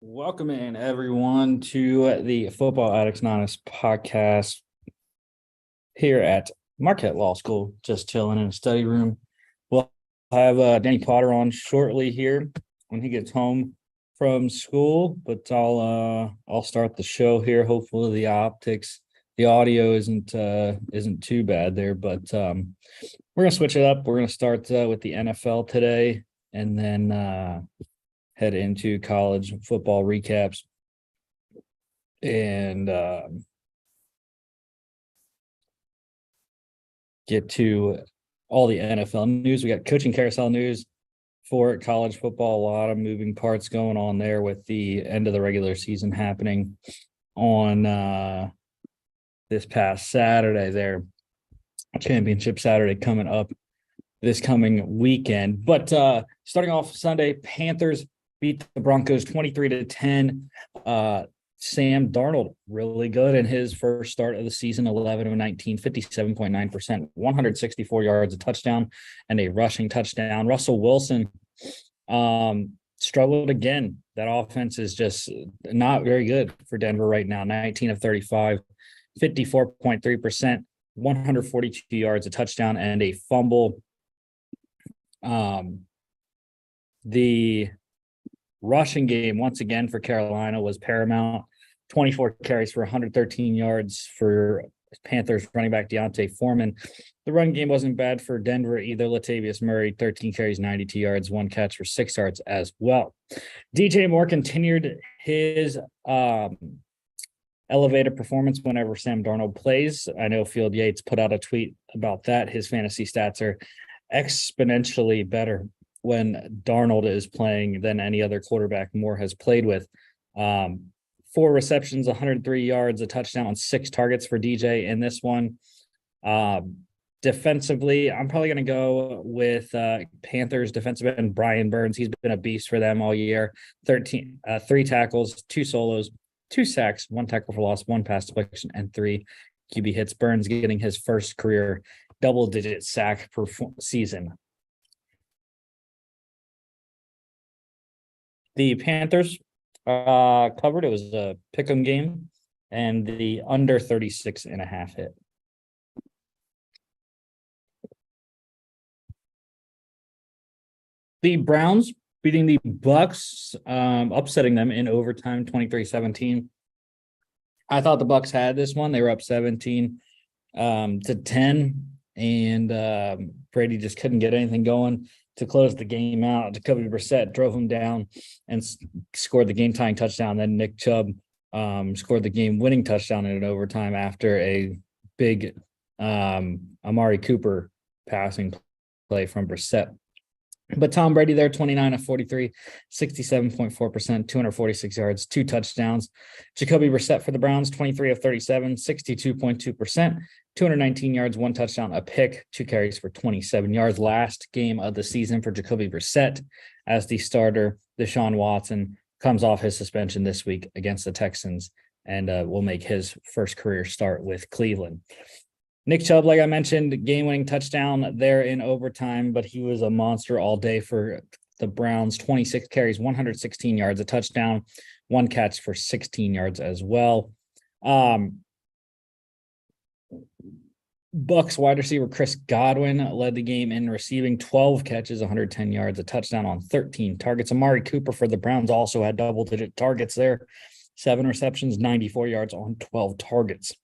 Welcome in, everyone, to the Football Addicts Anonymous podcast here at Marquette Law School, just chilling in a study room. We'll have Danny Potter on shortly here when he gets home from school, but I'll start the show here. Hopefully the audio isn't too bad there, but we're gonna switch it up. We're gonna start with the NFL today, and then head into college football recaps and get to all the NFL news. We got coaching carousel news for college football. A lot of moving parts going on there with the end of the regular season happening on this past Saturday there. Championship Saturday coming up this coming weekend. But starting off Sunday, Panthers beat the Broncos 23-10. Sam Darnold, really good in his first start of the season, 11 of 19, 57.9%, 164 yards, a touchdown, and a rushing touchdown. Russell Wilson struggled again. That offense is just not very good for Denver right now. 19 of 35, 54.3%, 142 yards, a touchdown, and a fumble. The rushing game, once again, for Carolina was paramount. 24 carries for 113 yards for Panthers running back Deontay Foreman. The run game wasn't bad for Denver either. Latavius Murray, 13 carries, 92 yards, one catch for 6 yards as well. DJ Moore continued his elevated performance whenever Sam Darnold plays. I know Field Yates put out a tweet about that. His fantasy stats are exponentially better when Darnold is playing than any other quarterback Moore has played with. 4 receptions, 103 yards, a touchdown on 6 targets for DJ in this one. Defensively, I'm probably going to go with Panthers defensive end Brian Burns. He's been a beast for them all year. 3 tackles, 2 solos, 2 sacks, 1 tackle for loss, 1 pass deflection, and 3 QB hits. Burns getting his first career double-digit sack per season. The Panthers covered. It was a pick'em game, and the under 36.5 hit. The Browns beating the Bucks, upsetting them in overtime, 23-17. I thought the Bucks had this one. They were up 17-10, and Brady just couldn't get anything going to close the game out. Jacoby Brissett drove him down and scored the game-tying touchdown. Then Nick Chubb scored the game-winning touchdown in an overtime after a big Amari Cooper passing play from Brissett. But Tom Brady there, 29 of 43, 67.4%, 246 yards, 2 touchdowns. Jacoby Brissett for the Browns, 23 of 37, 62.2%, 219 yards, 1 touchdown, a pick, 2 carries for 27 yards. Last game of the season for Jacoby Brissett as the starter. Deshaun Watson comes off his suspension this week against the Texans and will make his first career start with Cleveland. Nick Chubb, like I mentioned, game-winning touchdown there in overtime, but he was a monster all day for the Browns. 26 carries, 116 yards, a touchdown, 1 catch for 16 yards as well. Bucks wide receiver Chris Godwin led the game in receiving, 12 catches, 110 yards, a touchdown on 13 targets. Amari Cooper for the Browns also had double-digit targets there, 7 receptions, 94 yards on 12 targets.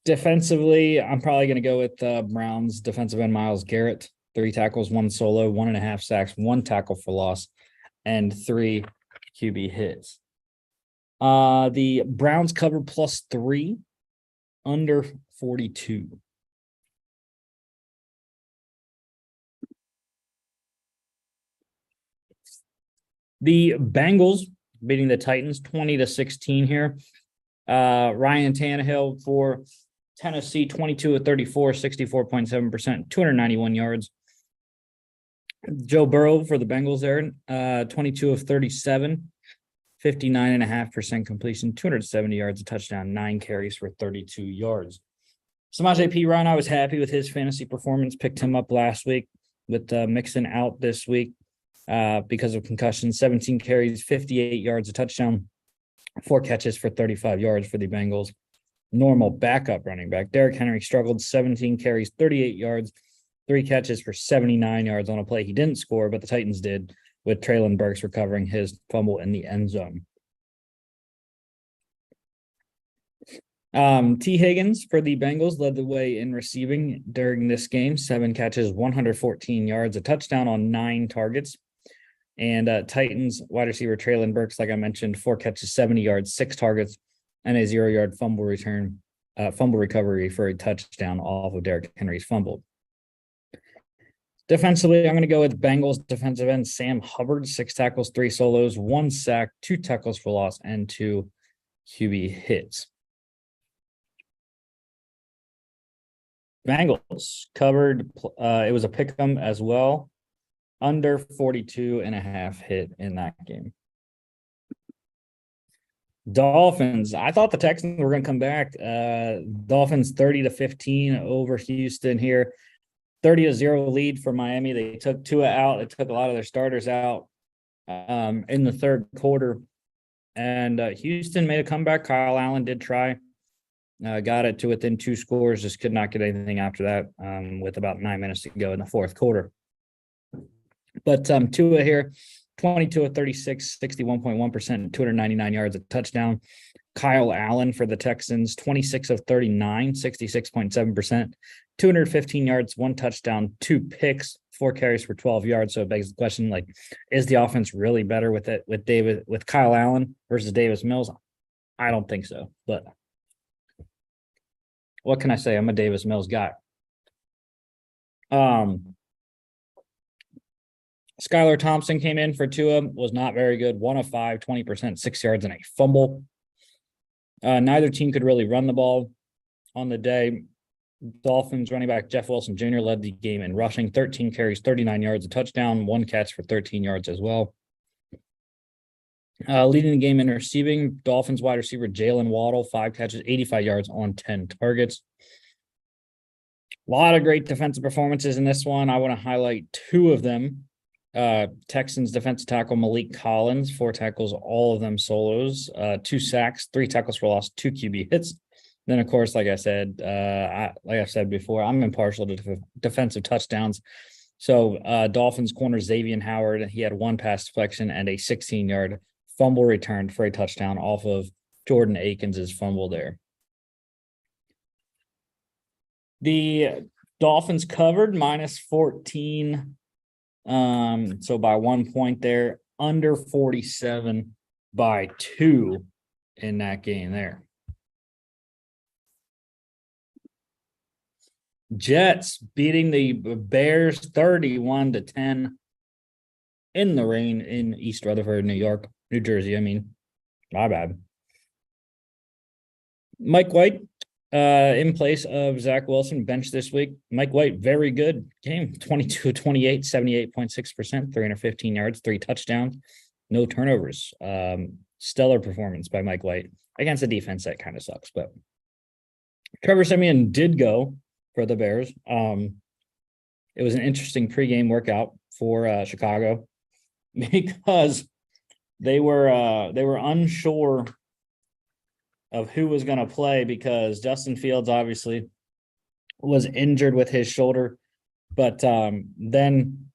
Defensively, I'm probably going to go with Browns defensive end Myles Garrett, 3 tackles, 1 solo, 1.5 sacks, 1 tackle for loss, and 3 QB hits. The Browns cover +3, under 42. The Bengals beating the Titans 20-16 here. Ryan Tannehill for Tennessee, 22 of 34, 64.7%, 291 yards. Joe Burrow for the Bengals there, 22 of 37, 59.5% completion, 270 yards, a touchdown, 9 carries for 32 yards. Samaje Perine, I was happy with his fantasy performance. Picked him up last week with Mixon out this week. because of concussion. 17 carries, 58 yards, a touchdown, 4 catches for 35 yards for the Bengals. Normal backup running back Derrick Henry struggled. 17 carries, 38 yards, 3 catches for 79 yards on a play he didn't score, but the Titans did, with Treylon Burks recovering his fumble in the end zone. T. Higgins for the Bengals led the way in receiving during this game. 7 catches, 114 yards, a touchdown on 9 targets. And Titans wide receiver Treylon Burks, like I mentioned, 4 catches, 70 yards, 6 targets, and a 0-yard fumble recovery for a touchdown off of Derrick Henry's fumble. Defensively, I'm going to go with Bengals defensive end Sam Hubbard, 6 tackles, 3 solos, 1 sack, 2 tackles for loss, and 2 QB hits. Bengals covered. It was a pick 'em as well. Under 42.5 hit in that game. Dolphins. I thought the Texans were going to come back. Dolphins 30-15 over Houston here. 30-0 lead for Miami. They took Tua out. They took a lot of their starters out in the third quarter. And Houston made a comeback. Kyle Allen did try. Got it to within 2 scores. Just could not get anything after that with about 9 minutes to go in the fourth quarter. But Tua here, 22 of 36, 61.1%, 299 yards, a touchdown. Kyle Allen for the Texans, 26 of 39, 66.7%, 215 yards, 1 touchdown, 2 picks, 4 carries for 12 yards. So it begs the question, like, is the offense really better with Kyle Allen versus Davis Mills? I don't think so. But what can I say? I'm a Davis Mills guy. Skylar Thompson came in for Tua, was not very good. 1 of 5, 20%, 6 yards, and a fumble. Neither team could really run the ball on the day. Dolphins running back Jeff Wilson Jr. led the game in rushing, 13 carries, 39 yards, a touchdown, 1 catch for 13 yards as well. Leading the game in receiving, Dolphins wide receiver Jalen Waddle, 5 catches, 85 yards on 10 targets. A lot of great defensive performances in this one. I want to highlight 2 of them. Texans defensive tackle Malik Collins, 4 tackles, all of them solos, 2 sacks, 3 tackles for loss, 2 QB hits. Then, of course, like I said before, I'm impartial to defensive touchdowns. So Dolphins corner Xavier Howard, he had 1 pass deflection and a 16-yard fumble returned for a touchdown off of Jordan Akins' fumble there. The Dolphins covered -14. So by 1 point there, under 47 by 2 in that game there. Jets beating the Bears 31-10 in the rain in East Rutherford, New Jersey. My bad. Mike White in place of Zach Wilson, benched this week. Mike White, very good game. 22-28, 78.6%, 315 yards, 3 touchdowns, no turnovers. Stellar performance by Mike White against a defense that kind of sucks. But Trevor Siemian did go for the Bears. It was an interesting pregame workout for Chicago because they were unsure of who was going to play because Justin Fields obviously was injured with his shoulder. But then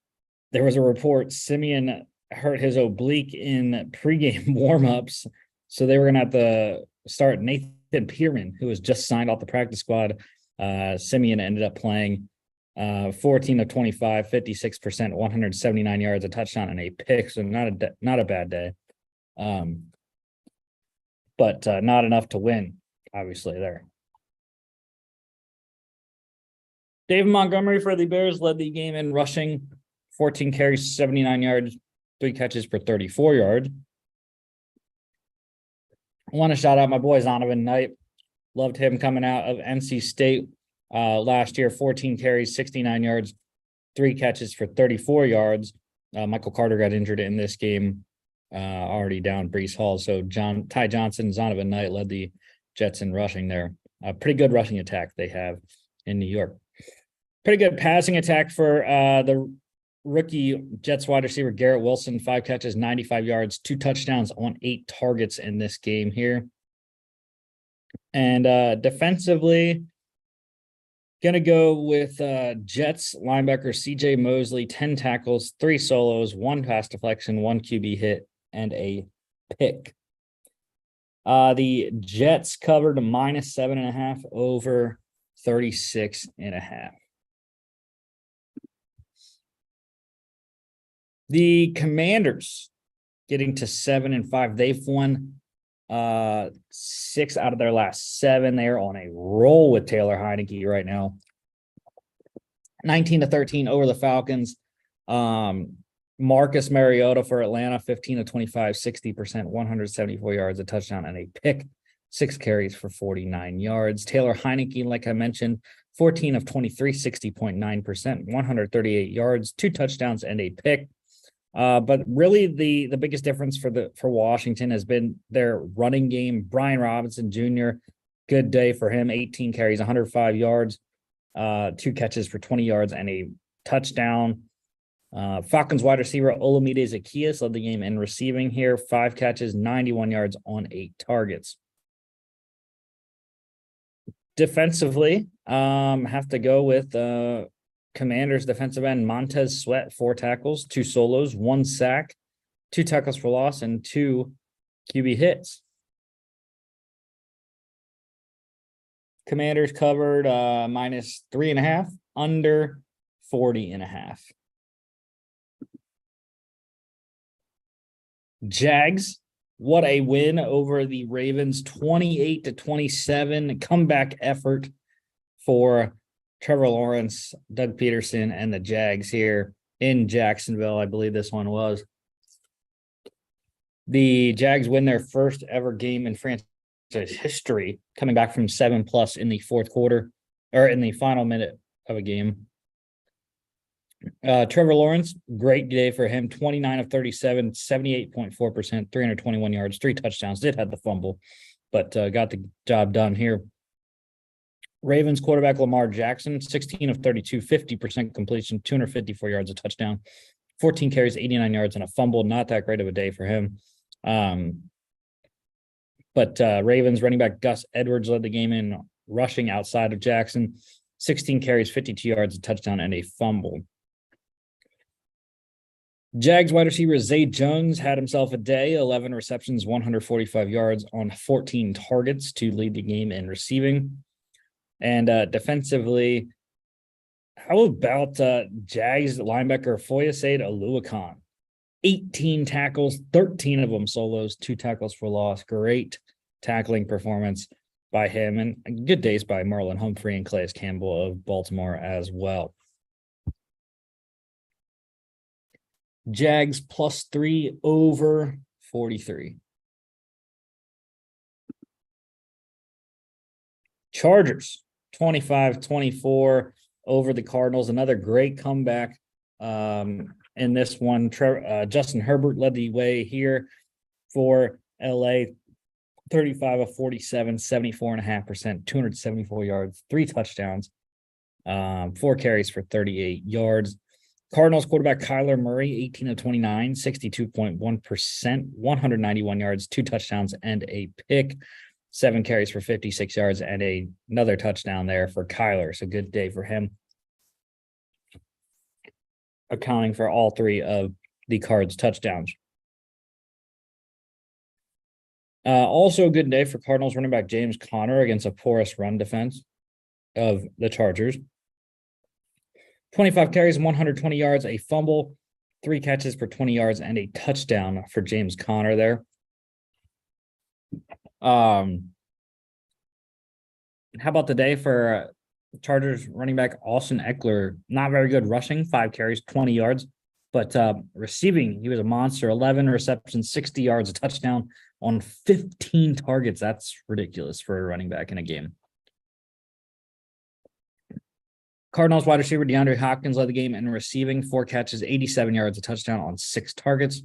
there was a report Siemian hurt his oblique in pregame warmups. So they were going to have to start Nathan Pearman, who was just signed off the practice squad. Siemian ended up playing 14 of 25, 56%, 179 yards, a touchdown, and a pick. So not a bad day. But not enough to win, obviously, there. David Montgomery for the Bears led the game in rushing, 14 carries, 79 yards, 3 catches for 34 yards. I want to shout out my boy Zonovan Knight. Loved him coming out of NC State last year, 14 carries, 69 yards, 3 catches for 34 yards. Michael Carter got injured in this game. Already down Breece Hall. So Ty Johnson, Zonovan Knight led the Jets in rushing there. A pretty good rushing attack they have in New York. Pretty good passing attack for the Rookie Jets wide receiver Garrett Wilson, 5 catches, 95 yards, 2 touchdowns on 8 targets in this game here. And defensively, gonna go with Jets linebacker CJ Mosley, 10 tackles, 3 solos, 1 pass deflection, 1 QB hit, and a pick. The Jets covered a -7.5 over 36.5. The Commanders getting to 7-5. They've won 6 out of their last 7. They are on a roll with Taylor Heineke right now. 19-13 over the Falcons. Marcus Mariota for Atlanta, 15-25, 60%, 174 yards, a touchdown, and a pick. 6 carries for 49 yards. Taylor Heineke, like I mentioned, 14 of 23, 60.9%, 138 yards, 2 touchdowns, and a pick. But really the biggest difference for Washington has been their running game. Brian Robinson Jr., good day for him, 18 carries, 105 yards, 2 catches for 20 yards and a touchdown. Falcons wide receiver Olamide Zaccheaus led the game in receiving here, 5 catches, 91 yards on 8 targets. Defensively, have to go with Commanders defensive end Montez Sweat, 4 tackles, 2 solos, 1 sack, 2 tackles for loss, and 2 QB hits. Commanders covered -3.5 under 40.5. Jags, what a win over the Ravens, 28-27 comeback effort for Trevor Lawrence, Doug Peterson, and the Jags here in Jacksonville. I believe this one was. The Jags win their first ever game in franchise history, coming back from 7+ in the fourth quarter, or in the final minute of a game. Trevor Lawrence, great day for him, 29 of 37, 78.4%, 321 yards, 3 touchdowns, did have the fumble, but got the job done here. Ravens quarterback Lamar Jackson, 16 of 32, 50% completion, 254 yards, a touchdown, 14 carries, 89 yards, and a fumble. Not that great of a day for him. But Ravens running back Gus Edwards led the game in rushing outside of Jackson, 16 carries, 52 yards, a touchdown, and a fumble. Jags wide receiver Zay Jones had himself a day, 11 receptions, 145 yards on 14 targets to lead the game in receiving. And defensively, how about Jags linebacker Foyesade Oluokun? 18 tackles, 13 of them solos, 2 tackles for loss. Great tackling performance by him, and good days by Marlon Humphrey and Calais Campbell of Baltimore as well. Jags +3 over 43. Chargers 25-24 over the Cardinals. Another great comeback in this one. Justin Herbert led the way here for LA. 35 of 47, 74.5%, 274 yards, 3 touchdowns, 4 carries for 38 yards. Cardinals quarterback Kyler Murray, 18 of 29, 62.1%, 191 yards, 2 touchdowns, and a pick. 7 carries for 56 yards and another touchdown there for Kyler. So good day for him, accounting for all 3 of the Cards' touchdowns. Also a good day for Cardinals running back James Conner against a porous run defense of the Chargers. 25 carries, 120 yards, a fumble, 3 catches for 20 yards, and a touchdown for James Conner there. How about the day for Chargers running back Austin Eckler? Not very good rushing, 5 carries, 20 yards, but receiving, he was a monster, 11 receptions, 60 yards, a touchdown on 15 targets. That's ridiculous for a running back in a game. Cardinals wide receiver DeAndre Hopkins led the game in receiving, 4 catches, 87 yards, a touchdown on 6 targets.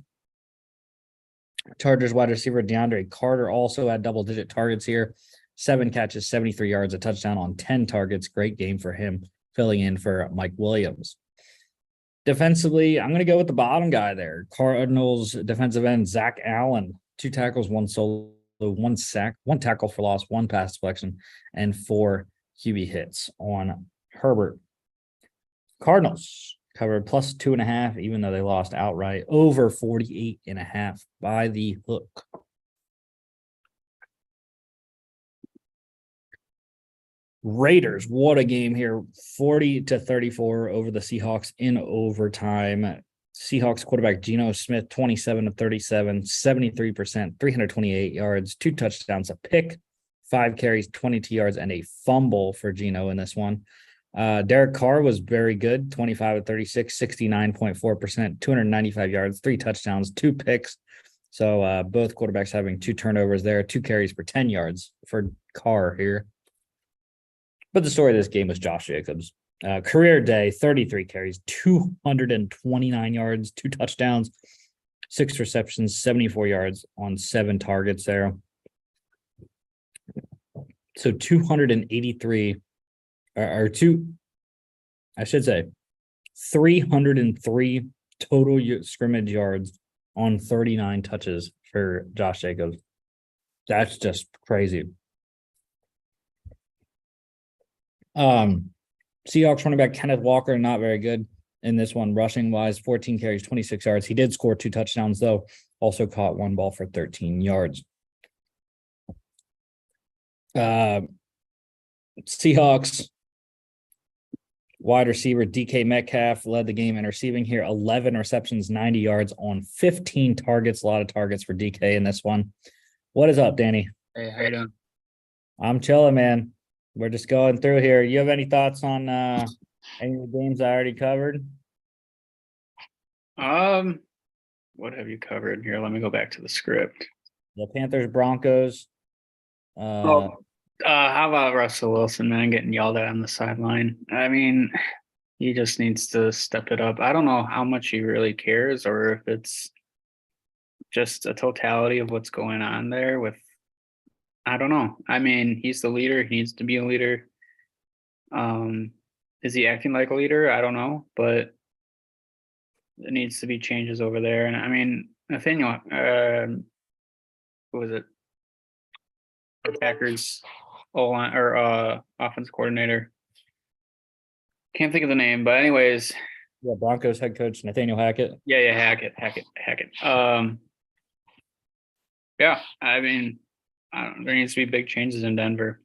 Chargers wide receiver DeAndre Carter also had double-digit targets here, 7 catches, 73 yards, a touchdown on 10 targets. Great game for him, filling in for Mike Williams. Defensively, I'm going to go with the bottom guy there. Cardinals defensive end, Zach Allen, 2 tackles, 1 solo, 1 sack, 1 tackle for loss, 1 pass deflection, and 4 QB hits on Herbert. Cardinals covered plus 2.5, even though they lost outright, over 48.5 by the hook. Raiders, what a game here. 40-34 over the Seahawks in overtime. Seahawks quarterback Geno Smith, 27-37, 73%, 328 yards, 2 touchdowns, a pick, 5 carries, 22 yards, and a fumble for Geno in this one. Derek Carr was very good, 25-36, 69.4%, 295 yards, 3 touchdowns, 2 picks. So both quarterbacks having 2 turnovers there, 2 carries for 10 yards for Carr here. But the story of this game was Josh Jacobs. Career day, 33 carries, 229 yards, 2 touchdowns, 6 receptions, 74 yards on 7 targets there. So 303 total scrimmage yards on 39 touches for Josh Jacobs. That's just crazy. Seahawks running back Kenneth Walker, not very good in this one, rushing wise, 14 carries, 26 yards. He did score 2 touchdowns, though, also caught 1 ball for 13 yards. Seahawks wide receiver DK Metcalf led the game in receiving here, 11 receptions, 90 yards on 15 targets, a lot of targets for DK in this one. What is up, Danny? Hey, how you doing? I'm chilling, man. We're just going through here. You have any thoughts on any of the games I already covered? What have you covered here? Let me go back to the script. The Panthers, Broncos. How about Russell Wilson, man, getting yelled at on the sideline? I mean, he just needs to step it up. I don't know how much he really cares, or if it's just a totality of what's going on there with. I don't know. I mean, he's the leader. He needs to be a leader. Is he acting like a leader? I don't know, but there needs to be changes over there. And I mean, Nathaniel, who was it? The Packers O-line or offense coordinator. Can't think of the name, but anyways. Yeah, Broncos head coach Nathaniel Hackett. Yeah, Hackett. Yeah, I mean, there needs to be big changes in Denver.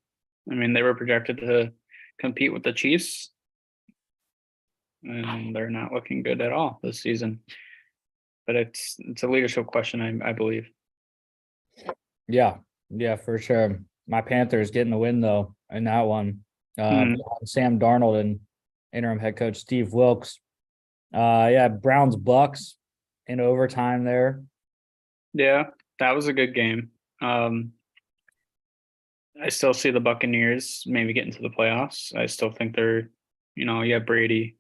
I mean, they were projected to compete with the Chiefs, and they're not looking good at all this season. But it's a leadership question, I believe. Yeah, for sure. My Panthers getting the win though in that one. Sam Darnold and interim head coach Steve Wilkes. Browns Bucks in overtime there. Yeah, that was a good game. I still see the Buccaneers maybe getting to the playoffs. I still think they're, Brady.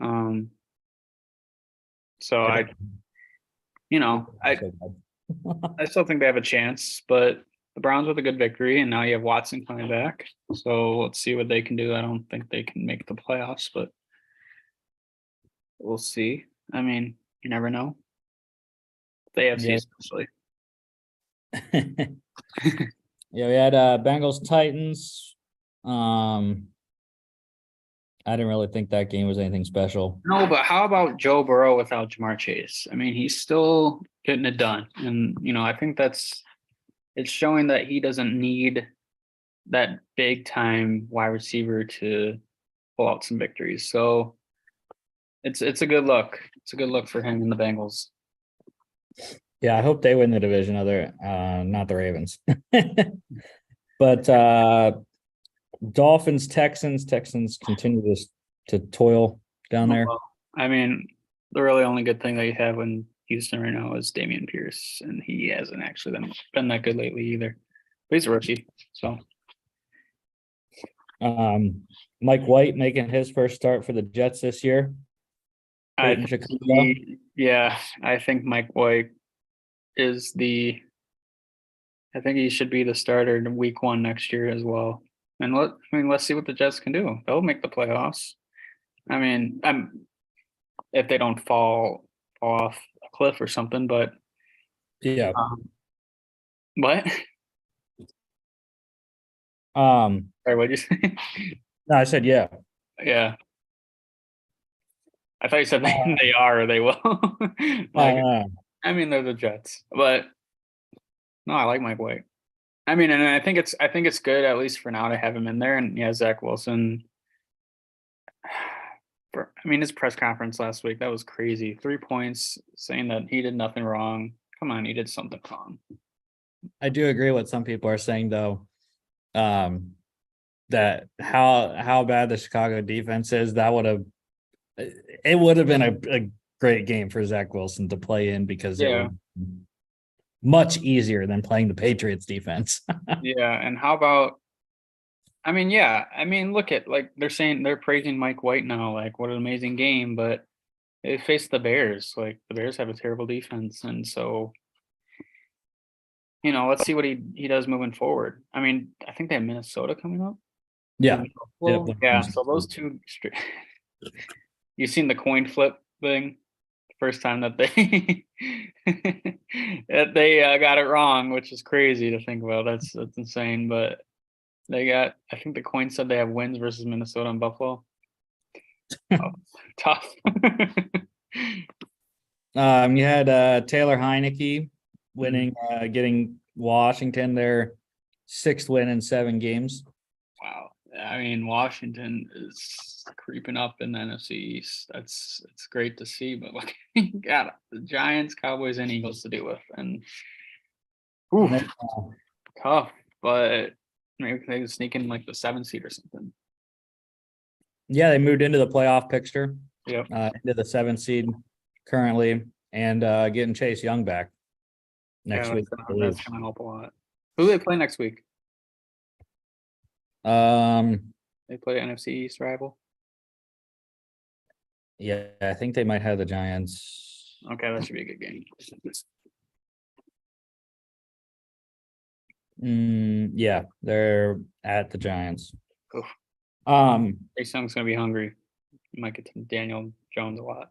So I still think they have a chance, but the Browns with a good victory, and now you have Watson coming back. So let's see what they can do. I don't think they can make the playoffs, but we'll see. I mean, you never know. The AFC especially. Yeah, we had Bengals Titans. I didn't really think that game was anything special. No, but how about Joe Burrow without Jamar Chase? I mean, he's still getting it done. And, I think it's showing that he doesn't need that big time wide receiver to pull out some victories. So it's a good look. It's a good look for him and the Bengals. Yeah, I hope they win the division, not the Ravens. But Dolphins, Texans continue to toil down there. I mean, the really only good thing that you have in Houston right now is Dameon Pierce, and he hasn't actually been that good lately either. But he's a rookie, so. Mike White making his first start for the Jets this year. I think Mike White is I think he should be the starter in week 1 next year as well. And let's see what the Jets can do. They'll make the playoffs. I mean, if they don't fall off a cliff or something. But Yeah. what? Sorry, what'd you say? No, I said yeah. Yeah. I thought you said they are or they will. I mean, they're the Jets, but no, I like Mike White. I mean, and I think it's good, at least for now, to have him in there. And yeah, Zach Wilson. His press conference last week, that was crazy. 3 points, saying that he did nothing wrong. Come on, he did something wrong. I do agree with some people are saying though, that how bad the Chicago defense is, it would have been a great game for Zach Wilson to play in, because it would much easier than playing the Patriots defense. Yeah, and how about look at, like, they're praising Mike White now, like, what an amazing game, but they faced the Bears. Like, the Bears have a terrible defense, and so let's see what he does moving forward. I think they have Minnesota coming up. Yeah. Yeah. So those two, you've seen the coin flip thing. First time that they got it wrong, which is crazy to think about. That's insane. But I think the coin said they have wins versus Minnesota and Buffalo. Tough. You had Taylor Heineke winning, getting Washington their 6th win in 7 games. Wow. Washington is creeping up in the NFC East. It's great to see, but look, you got the Giants, Cowboys, and Eagles to deal with, and tough. But maybe they can sneak in like the 7th seed or something. Yeah, they moved into the playoff picture. Yep. Into the 7th seed currently, and getting Chase Young back next week. That's gonna help a lot. Who do they play next week? They play NFC East rival. Yeah, I think they might have the Giants. Okay, that should be a good game. Yeah, they're at the Giants. Oof. Chase Young's gonna be hungry. You might get to Daniel Jones a lot.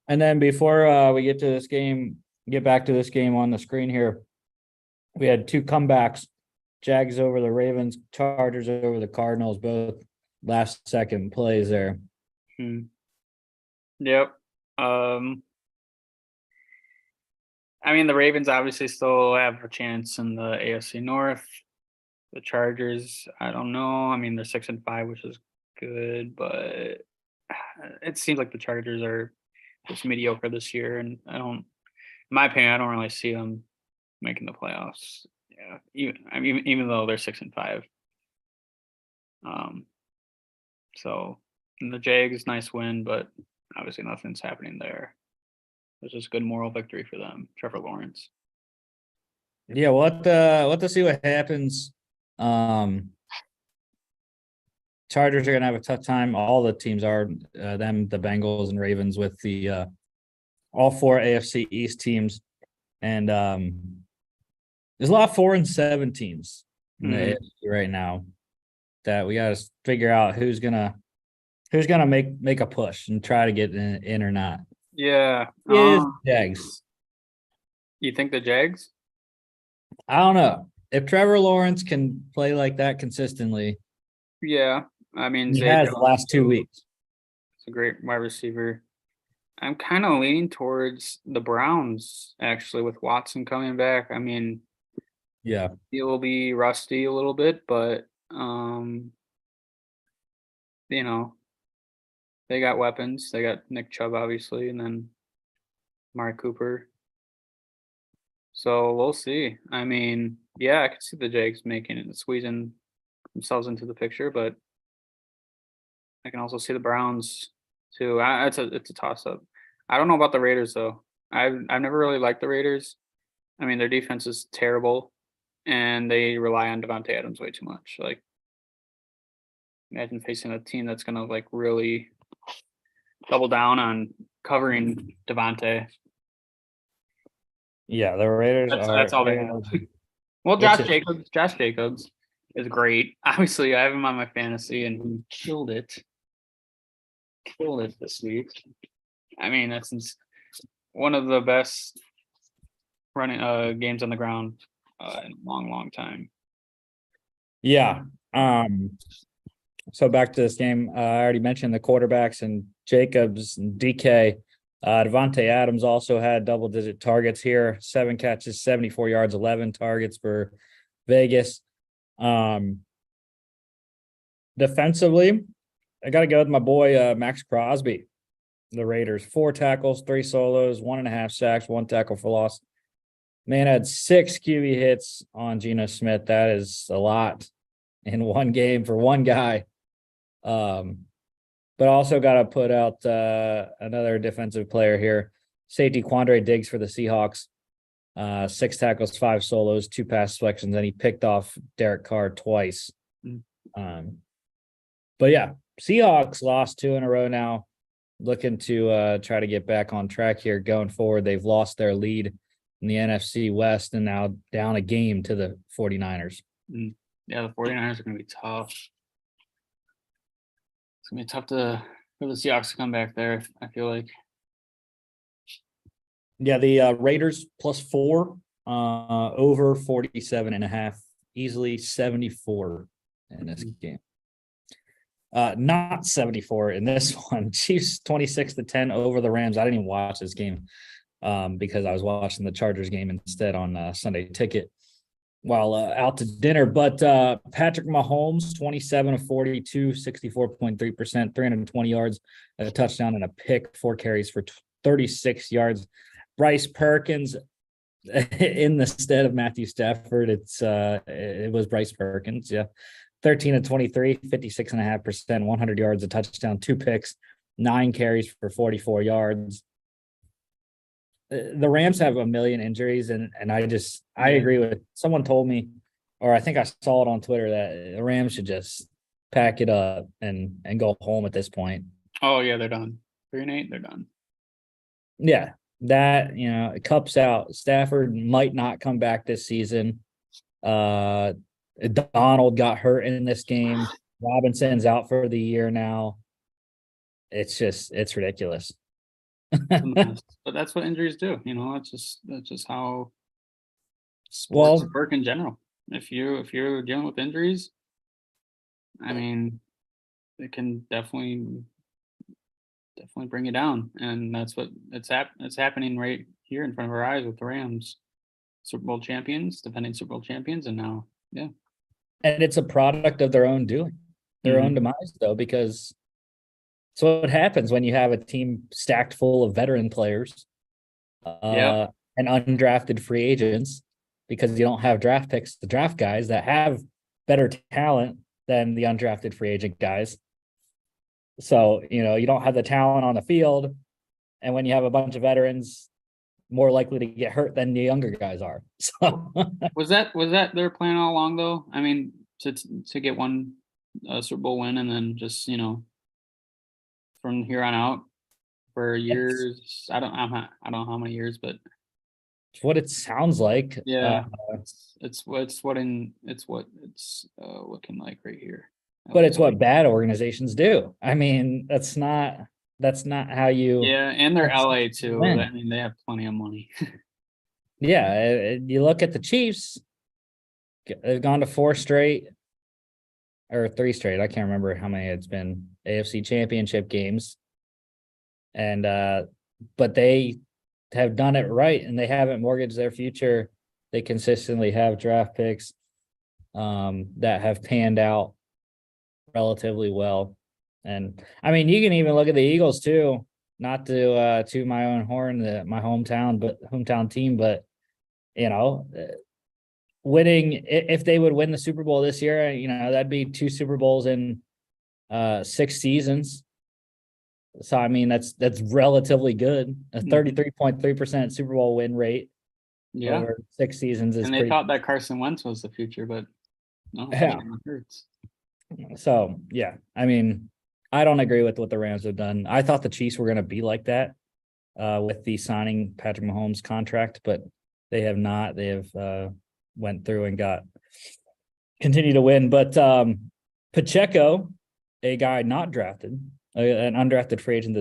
And then before we get back to this game on the screen here, we had 2 comebacks. Jags over the Ravens, Chargers over the Cardinals, both last second plays there. Yep. The Ravens obviously still have a chance in the AFC North. The Chargers, I don't know. They're 6-5, which is good, but it seems like the Chargers are just mediocre this year, and in my opinion, I don't really see them making the playoffs. Yeah, even though they're 6-5. So the Jags, nice win, but obviously nothing's happening there. It's just good moral victory for them. Trevor Lawrence. Yeah, we'll have to see what happens. Chargers are gonna have a tough time. All the teams are, the Bengals and Ravens, with the all 4 AFC East teams, and there's a lot of 4-7 teams in the AFC right now that we got to figure out who's gonna make a push and try to get in or not. Yeah. Jags. You think the Jags? I don't know. If Trevor Lawrence can play like that consistently. Yeah. He has the last 2 weeks. It's a great wide receiver. I'm kind of leaning towards the Browns, actually, with Watson coming back. Yeah. He will be rusty a little bit, but they got weapons. They got Nick Chubb, obviously, and then Amari Cooper. So we'll see. Yeah, I could see the Jags making it, squeezing themselves into the picture, but I can also see the Browns too. It's a toss up. I don't know about the Raiders though. I've never really liked the Raiders. Their defense is terrible, and they rely on Devontae Adams way too much. Like, imagine facing a team that's gonna really double down on covering Devontae. Yeah, the Raiders that's all they have. Well, Josh Jacobs is great. Obviously, I have him on my fantasy, and he killed it this week. I mean, that's one of the best running games on the ground in a long, long time. Yeah. So back to this game, I already mentioned the quarterbacks and Jacobs and DK. Devontae Adams also had double-digit targets here, 7 catches, 74 yards, 11 targets for Vegas. Defensively, I got to go with my boy Max Crosby, the Raiders. 4 tackles, 3 solos, 1.5 sacks, 1 tackle for loss. Man had 6 QB hits on Geno Smith. That is a lot in one game for one guy. But also got to put out another defensive player here. Safety Quandre Diggs for the Seahawks. 6 tackles, 5 solos, 2 pass deflections, and he picked off Derek Carr twice. But yeah, Seahawks lost 2 in a row now. Looking to try to get back on track here going forward. They've lost their lead in the NFC West and now down a game to the 49ers. Yeah, the 49ers are going to be tough. It's going to be tough for the Seahawks to come back there, I feel like. Yeah, the Raiders +4, over 47.5, easily 74 in this game. Not 74 in this one. Chiefs 26-10 over the Rams. I didn't even watch this game because I was watching the Chargers game instead on Sunday Ticket while out to dinner. But Patrick Mahomes, 27 of 42, 64.3%, 320 yards, a touchdown and a pick, 4 carries for 36 yards. Bryce Perkins in the stead of Matthew Stafford. It was Bryce Perkins, yeah. 13 of 23, 56.5%, 100 yards, a touchdown, 2 picks, 9 carries for 44 yards. The Rams have a million injuries, and I agree with someone told me, or I think I saw it on Twitter, that the Rams should just pack it up and go home at this point. Oh yeah, they're done. 3-8, they're done. Yeah, that it cups out. Stafford might not come back this season. Donald got hurt in this game. Robinson's out for the year now. It's ridiculous. But that's what injuries do. That's just how sports work in general. If you're dealing with injuries, I mean, it can definitely bring you down, and that's what it's happening right here in front of our eyes with the Rams, Super Bowl champions, defending Super Bowl champions, and now, yeah. And it's a product of their own doing, their own demise, though, because so what happens when you have a team stacked full of veteran players and undrafted free agents, because you don't have draft picks, the draft guys that have better talent than the undrafted free agent guys. So, you don't have the talent on the field. And when you have a bunch of veterans, more likely to get hurt than the younger guys are. So was that their plan all along, though? I mean, to get one Super Bowl win and then just from here on out for years. I don't know how many years, but it's what it sounds like. Yeah, it's looking like right here. But it's what bad organizations do. I mean, that's not how you. Yeah, and they're LA too. Win. I mean, they have plenty of money. Yeah, you look at the Chiefs. They've gone to 4 straight or 3 straight. I can't remember how many it's been. AFC Championship games, and but they have done it right, and they haven't mortgaged their future. They consistently have draft picks that have panned out relatively well. And I mean, you can even look at the Eagles too, not to my own horn, my hometown team, but winning, if they would win the Super Bowl this year, that'd be 2 Super Bowls in 6 seasons. So I mean, that's relatively good. A 33.3% Super Bowl win rate over 6 seasons is. And they thought that Carson Wentz was the future, but no, yeah. So yeah, I mean, I don't agree with what the Rams have done. I thought the Chiefs were going to be like that with the signing Patrick Mahomes contract, but they have not. They have went through and continue to win. But Pacheco, a guy not drafted, an undrafted free agent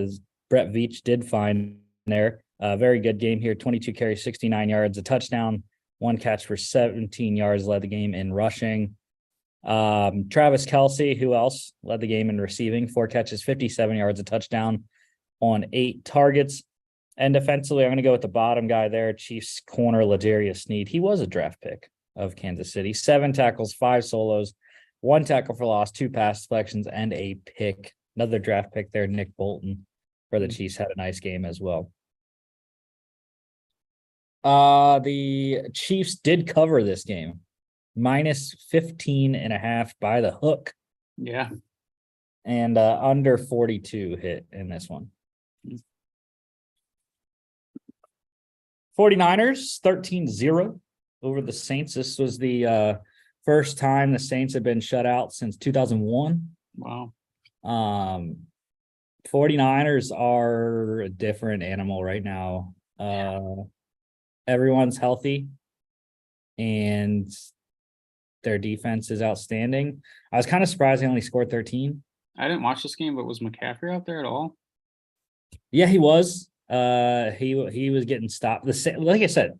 Brett Veach did find there. Very good game here. 22 carries, 69 yards, a touchdown, 1 catch for 17 yards, led the game in rushing. Travis Kelce, who else led the game in receiving? 4 catches, 57 yards, a touchdown on 8 targets. And defensively, I'm going to go with the bottom guy there, Chiefs corner Ladarius Sneed. He was a draft pick of Kansas City. 7 tackles, 5 solos, 1 tackle for loss, 2 pass deflections, and a pick. Another draft pick there, Nick Bolton, for the Chiefs, had a nice game as well. The Chiefs did cover this game. Minus 15.5 by the hook. Yeah. And under 42 hit in this one. 49ers 13-0 over the Saints. This was the first time the Saints have been shut out since 2001. Wow. 49ers are a different animal right now. Everyone's healthy and their defense is outstanding. I was kind of surprised they only scored 13. I didn't watch this game, but was McCaffrey out there at all? Yeah, he was. He was getting stopped. Like I said,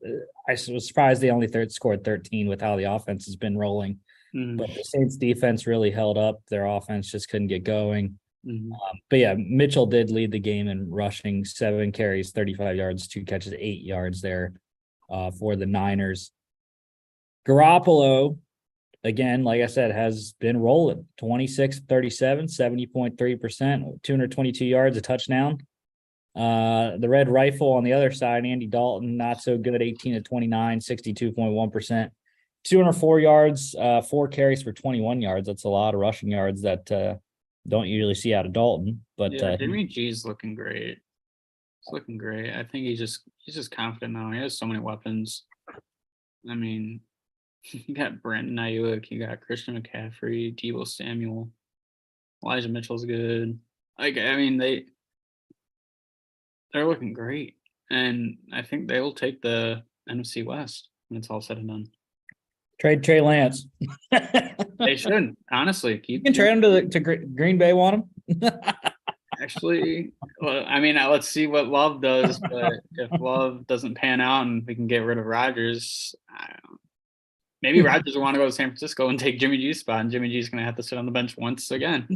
I was surprised they only scored 13 with how the offense has been rolling. But the Saints defense really held up. Their offense just couldn't get going. But yeah, Mitchell did lead the game in rushing, 7 carries, 35 yards, 2 catches, 8 yards there for the Niners. Garoppolo, again, like I said, has been rolling. 26-37, 70.3%, 222 yards, a touchdown. The Red Rifle on the other side, Andy Dalton, not so good, 18-29, 62.1%. 204 yards, 4 carries for 21 yards. That's a lot of rushing yards that don't usually see out of Dalton. But yeah, Jimmy G's looking great. He's looking great. I think he's just confident now. He has so many weapons. I mean, you got Brandon Ayuk, you got Christian McCaffrey, Deebo Samuel, Elijah Mitchell's good. Like, I mean, they're looking great, and I think they will take the NFC West when it's all said and done. Trade Trey Lance. They should, honestly. You can trade him to Green Bay. Want him? Actually, well, I mean, let's see what Love does. But if Love doesn't pan out and we can get rid of Rodgers, maybe Rodgers will want to go to San Francisco and take Jimmy G's spot, and Jimmy G's going to have to sit on the bench once again.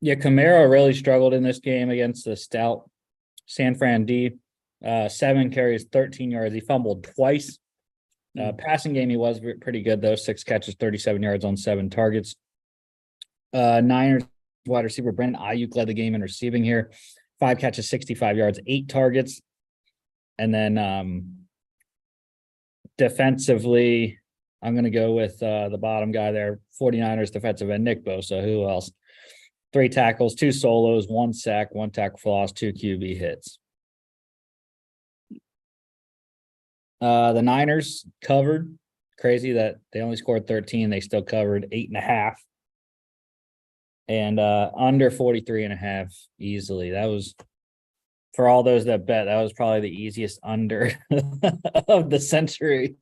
Yeah, Kamara really struggled in this game against the stout San Fran D. 7 carries, 13 yards. He fumbled twice. Passing game, he was pretty good, though. 6 catches, 37 yards on 7 targets. Niners wide receiver Brandon Ayuk led the game in receiving here. 5 catches, 65 yards, 8 targets. And then defensively, I'm going to go with the bottom guy there, 49ers defensive end, Nick Bosa. Who else? 3 tackles, 2 solos, 1 sack, 1 tackle for loss, 2 QB hits. The Niners covered. Crazy that they only scored 13. They still covered 8.5. And under 43.5 easily. That was, for all those that bet, that was probably the easiest under of the century.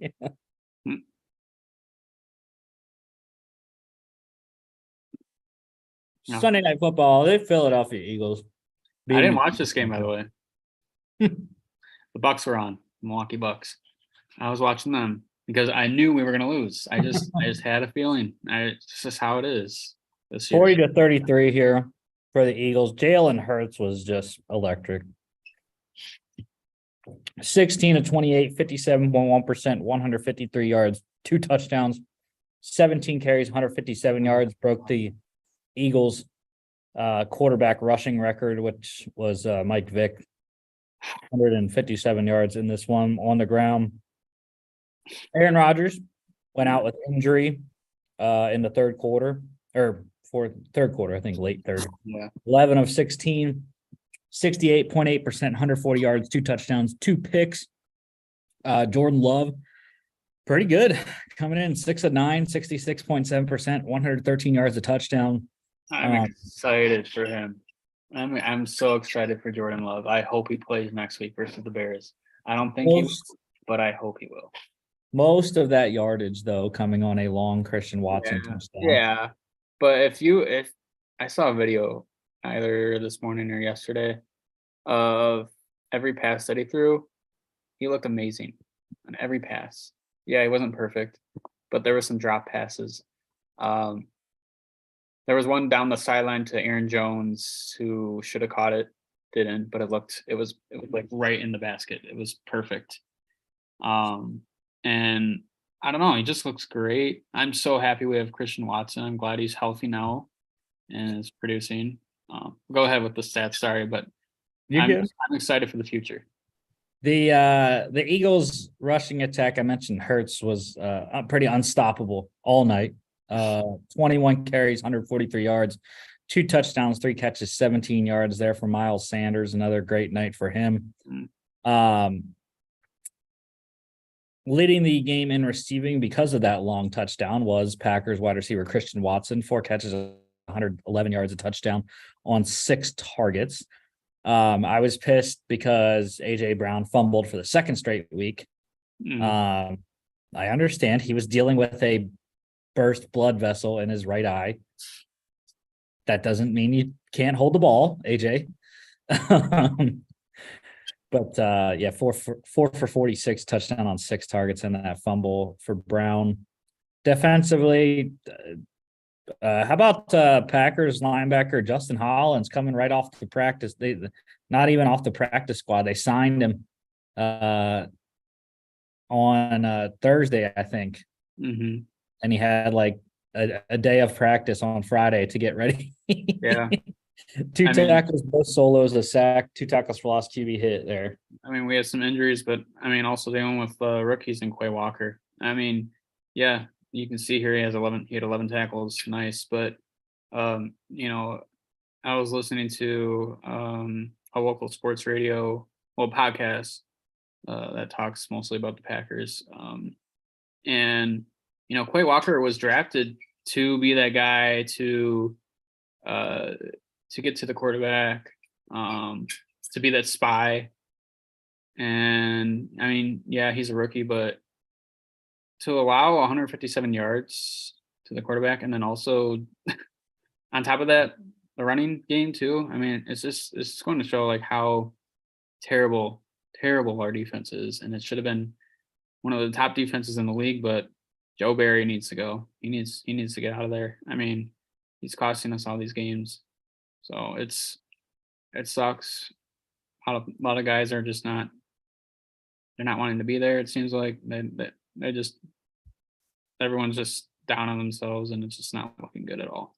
No. Sunday Night Football, the Philadelphia Eagles. I didn't watch this game, by the way. The Bucks were on, Milwaukee Bucks. I was watching them because I knew we were going to lose. I just had a feeling. It's just how it is this year. 40-33 here for the Eagles. Jalen Hurts was just electric. 16-28, 57.1%, 153 yards, 2 touchdowns, 17 carries, 157 yards, broke the Eagles quarterback rushing record, which was Mike Vick, 157 yards in this one on the ground. Aaron Rodgers went out with injury in the third quarter, or third quarter, I think late third. Yeah. 11 of 16, 68.8%, 140 yards, 2 touchdowns, 2 picks. Jordan Love, pretty good, coming in 6 of 9, 66.7%, 113 yards, a touchdown. I'm excited for him. I'm so excited for Jordan Love. I hope he plays next week versus the Bears. I don't think he will, but I hope he will. Most of that yardage, though, coming on a long Christian Watson touchdown. Yeah, but if I saw a video either this morning or yesterday of every pass that he threw. He looked amazing on every pass. Yeah, he wasn't perfect, but there were some drop passes. Um, there was one down the sideline to Aaron Jones who should have caught it, didn't, but it was like right in the basket. It was perfect. And I don't know, he just looks great. I'm so happy we have Christian Watson. I'm glad he's healthy now and is producing. Go ahead with the stats, sorry, but You're I'm good. I'm excited for the future. The Eagles rushing attack, I mentioned Hurts was pretty unstoppable all night. 21 carries, 143 yards, 2 touchdowns, 3 catches, 17 yards there for Miles Sanders. Another great night for him. Leading the game in receiving because of that long touchdown was Packers wide receiver Christian Watson, 4 catches, 111 yards, a touchdown on 6 targets. I was pissed because AJ Brown fumbled for the second straight week. I understand he was dealing with a burst blood vessel in his right eye. That doesn't mean you can't hold the ball, AJ. But yeah, 4 for 46, touchdown on 6 targets, and that fumble for Brown. Defensively, how about Packers linebacker Justin Hollins coming right off the practice? Not even off the practice squad. They signed him on Thursday, I think, and he had like a day of practice on Friday to get ready. Yeah. 2 tackles, both solos, a sack, 2 tackles for loss, QB hit there. I mean, we had some injuries, but I mean, also dealing with rookies in Quay Walker. I mean, yeah, you can see here he had 11 tackles, nice. But you know, I was listening to a local sports radio, podcast that talks mostly about the Packers. And you know, Quay Walker was drafted to be that guy to get to the quarterback, to be that spy. And I mean, yeah, he's a rookie, but to allow 157 yards to the quarterback, and then also on top of that, the running game too. I mean, it's going to show like how terrible our defense is, and it should have been one of the top defenses in the league. But Joe Barry needs to go. He needs to get out of there. I mean, he's costing us all these games, so it sucks. A lot of guys are just not. They're not wanting to be there. It seems like they just everyone's just down on themselves, and it's just not looking good at all.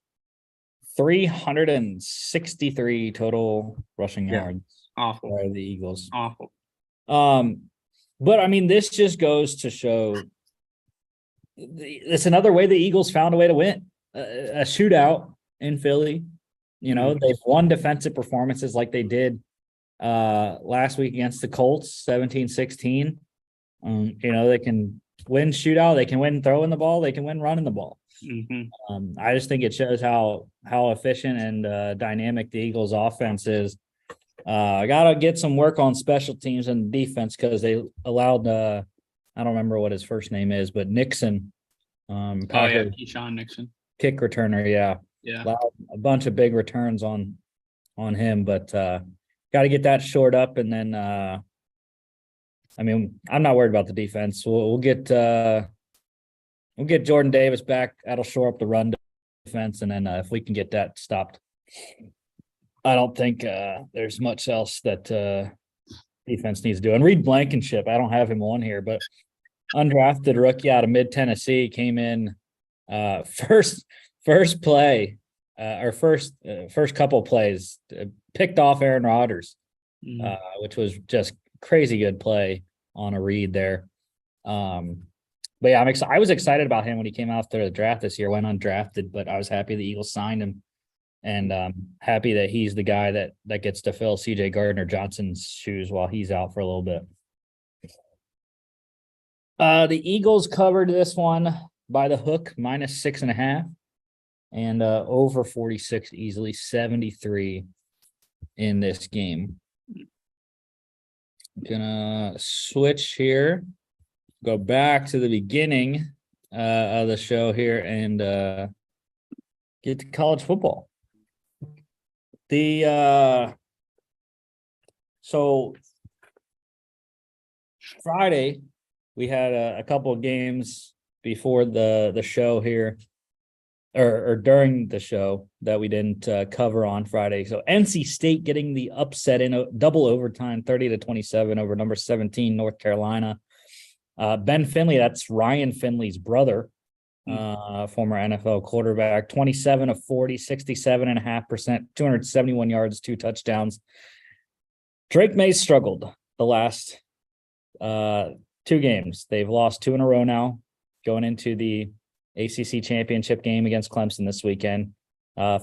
363 total rushing yards. Awful by the Eagles. Awful. But I mean, this just goes to show it's another way the Eagles found a way to win a shootout in Philly. You know, they've won defensive performances like they did last week against the Colts, 17-16. You know, they can win shootout, they can win throwing the ball, they can win running the ball. I just think it shows how efficient and dynamic the Eagles offense is. I gotta get some work on special teams and defense because they allowed I don't remember what his first name is, but Nixon. Keyshawn Nixon, kick returner, yeah. Allowed a bunch of big returns on him, but got to get that shored up, and then I mean, I'm not worried about the defense. We'll get Jordan Davis back. That'll shore up the run defense, and then if we can get that stopped, I don't think there's much else that defense needs to do. And Reed Blankenship, I don't have him on here, but undrafted rookie out of mid Tennessee, came in first play or first couple plays, picked off Aaron Rodgers, which was just crazy good play on a read there. But yeah, I was excited about him when he came out after the draft this year, went undrafted, but I was happy the Eagles signed him, and happy that he's the guy that gets to fill CJ Gardner-Johnson's shoes while he's out for a little bit. The Eagles covered this one by the hook, -6.5, and over 46 easily, 73 in this game. Gonna switch here, go back to the beginning of the show here, and get to college football. So Friday, we had a couple of games before the show here, or during the show that we didn't cover on Friday. So NC State getting the upset in a double overtime, 30-27 over number 17 North Carolina. Ben Finley, that's Ryan Finley's brother, former NFL quarterback, 27 of 40, 67.5%, 271 yards, 2 touchdowns. Drake May struggled the last 2 games. They've lost 2 in a row now, going into the ACC championship game against Clemson this weekend.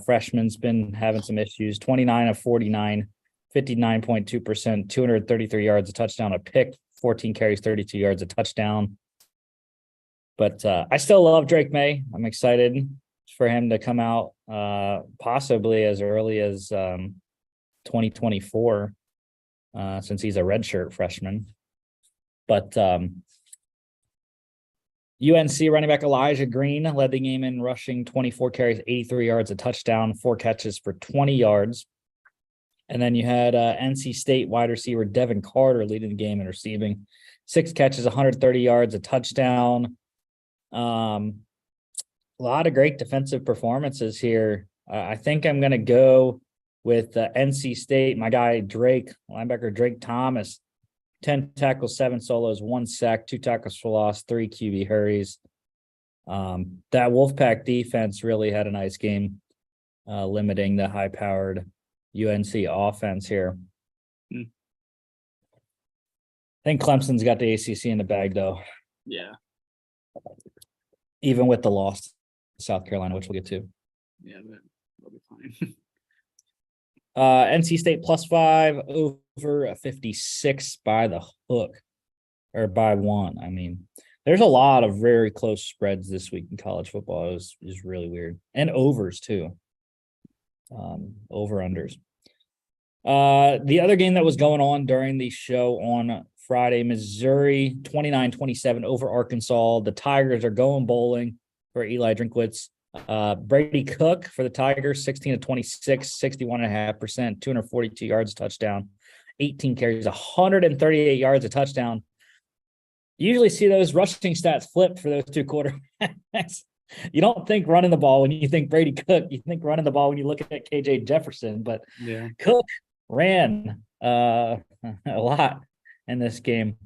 Freshman's been having some issues. 29 of 49, 59.2%, 233 yards, a touchdown, a pick, 14 carries, 32 yards, a touchdown. But I still love Drake May. I'm excited for him to come out possibly as early as 2024, since he's a redshirt freshman. But UNC running back Elijah Green led the game in rushing, 24 carries, 83 yards, a touchdown, 4 catches for 20 yards. And then you had NC State wide receiver Devin Carter leading the game in receiving, 6 catches, 130 yards, a touchdown. A lot of great defensive performances here. I think I'm going to go with NC State. My guy Drake, linebacker Drake Thomas, 10 tackles, 7 solos, 1 sack, 2 tackles for loss, 3 QB hurries. That Wolfpack defense really had a nice game, limiting the high-powered UNC offense here. I think Clemson's got the ACC in the bag, though. Yeah. Even with the loss to South Carolina, which we'll get to. Yeah, that'll be fine. NC State +5 over 56 by the hook, or by 1. I mean, there's a lot of very close spreads this week in college football. It is really weird, and overs too. Over unders. The other game that was going on during the show on Friday, Missouri 29-27 over Arkansas. The Tigers are going bowling for Eli Drinkwitz. Brady Cook for the Tigers, 16-26, 61.5%, 242 yards, touchdown, 18 carries, 138 yards, a touchdown. You usually see those rushing stats flipped for those 2 quarterbacks. You don't think running the ball when you think Brady Cook. You think running the ball when you look at KJ Jefferson. But yeah, Cook ran a lot in this game.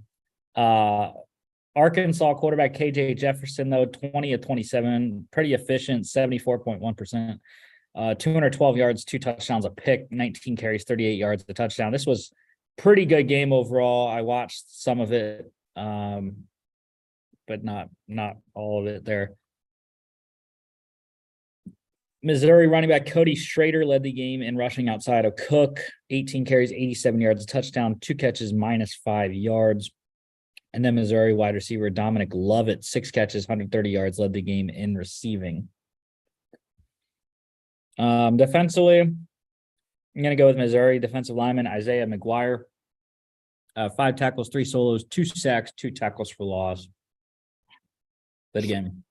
Arkansas quarterback KJ Jefferson, though, 20 of 27, pretty efficient, 74.1%, 212 yards, 2 touchdowns, a pick, 19 carries, 38 yards, the touchdown. This was pretty good game overall. I watched some of it, but not all of it there. Missouri running back Cody Schrader led the game in rushing outside of Cook, 18 carries, 87 yards, a touchdown, 2 catches, -5 yards. And then Missouri wide receiver Dominic Lovett, 6 catches, 130 yards, led the game in receiving. Defensively, I'm going to go with Missouri defensive lineman Isaiah McGuire. 5 tackles, 3 solos, 2 sacks, 2 tackles for loss. But again,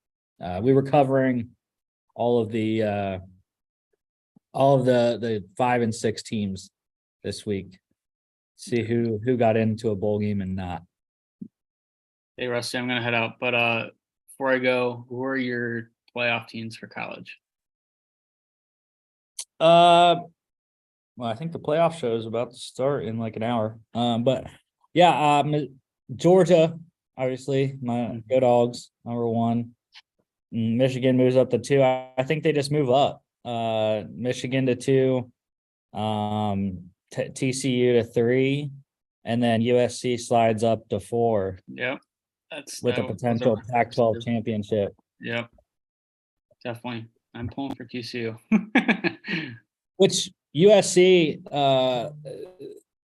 we were covering all of the 5 and 6 teams this week. See who got into a bowl game and not. Hey, Rusty, I'm going to head out. But before I go, who are your playoff teams for college? Well, I think the playoff show is about to start in like an hour. But yeah, Georgia, obviously, my Go Dogs, number 1. Michigan moves up to 2. I think they just move up. Michigan to 2, TCU to 3, and then USC slides up to 4. Yep. With a potential Pac-12 championship. Yep, definitely. I'm pulling for TCU. Which USC,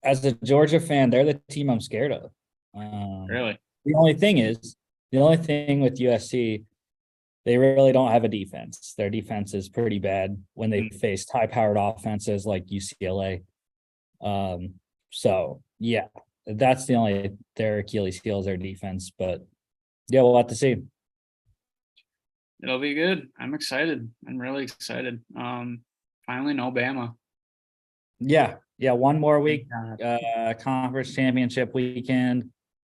as a Georgia fan, they're the team I'm scared of. Really? The only thing with USC, they really don't have a defense. Their defense is pretty bad when they face high-powered offenses like UCLA. So, yeah. That's their Achilles heel is their defense, but yeah, we'll have to see. It'll be good. I'm excited. I'm really excited. Finally, no Bama. Yeah. Yeah. One more week, God. conference championship weekend,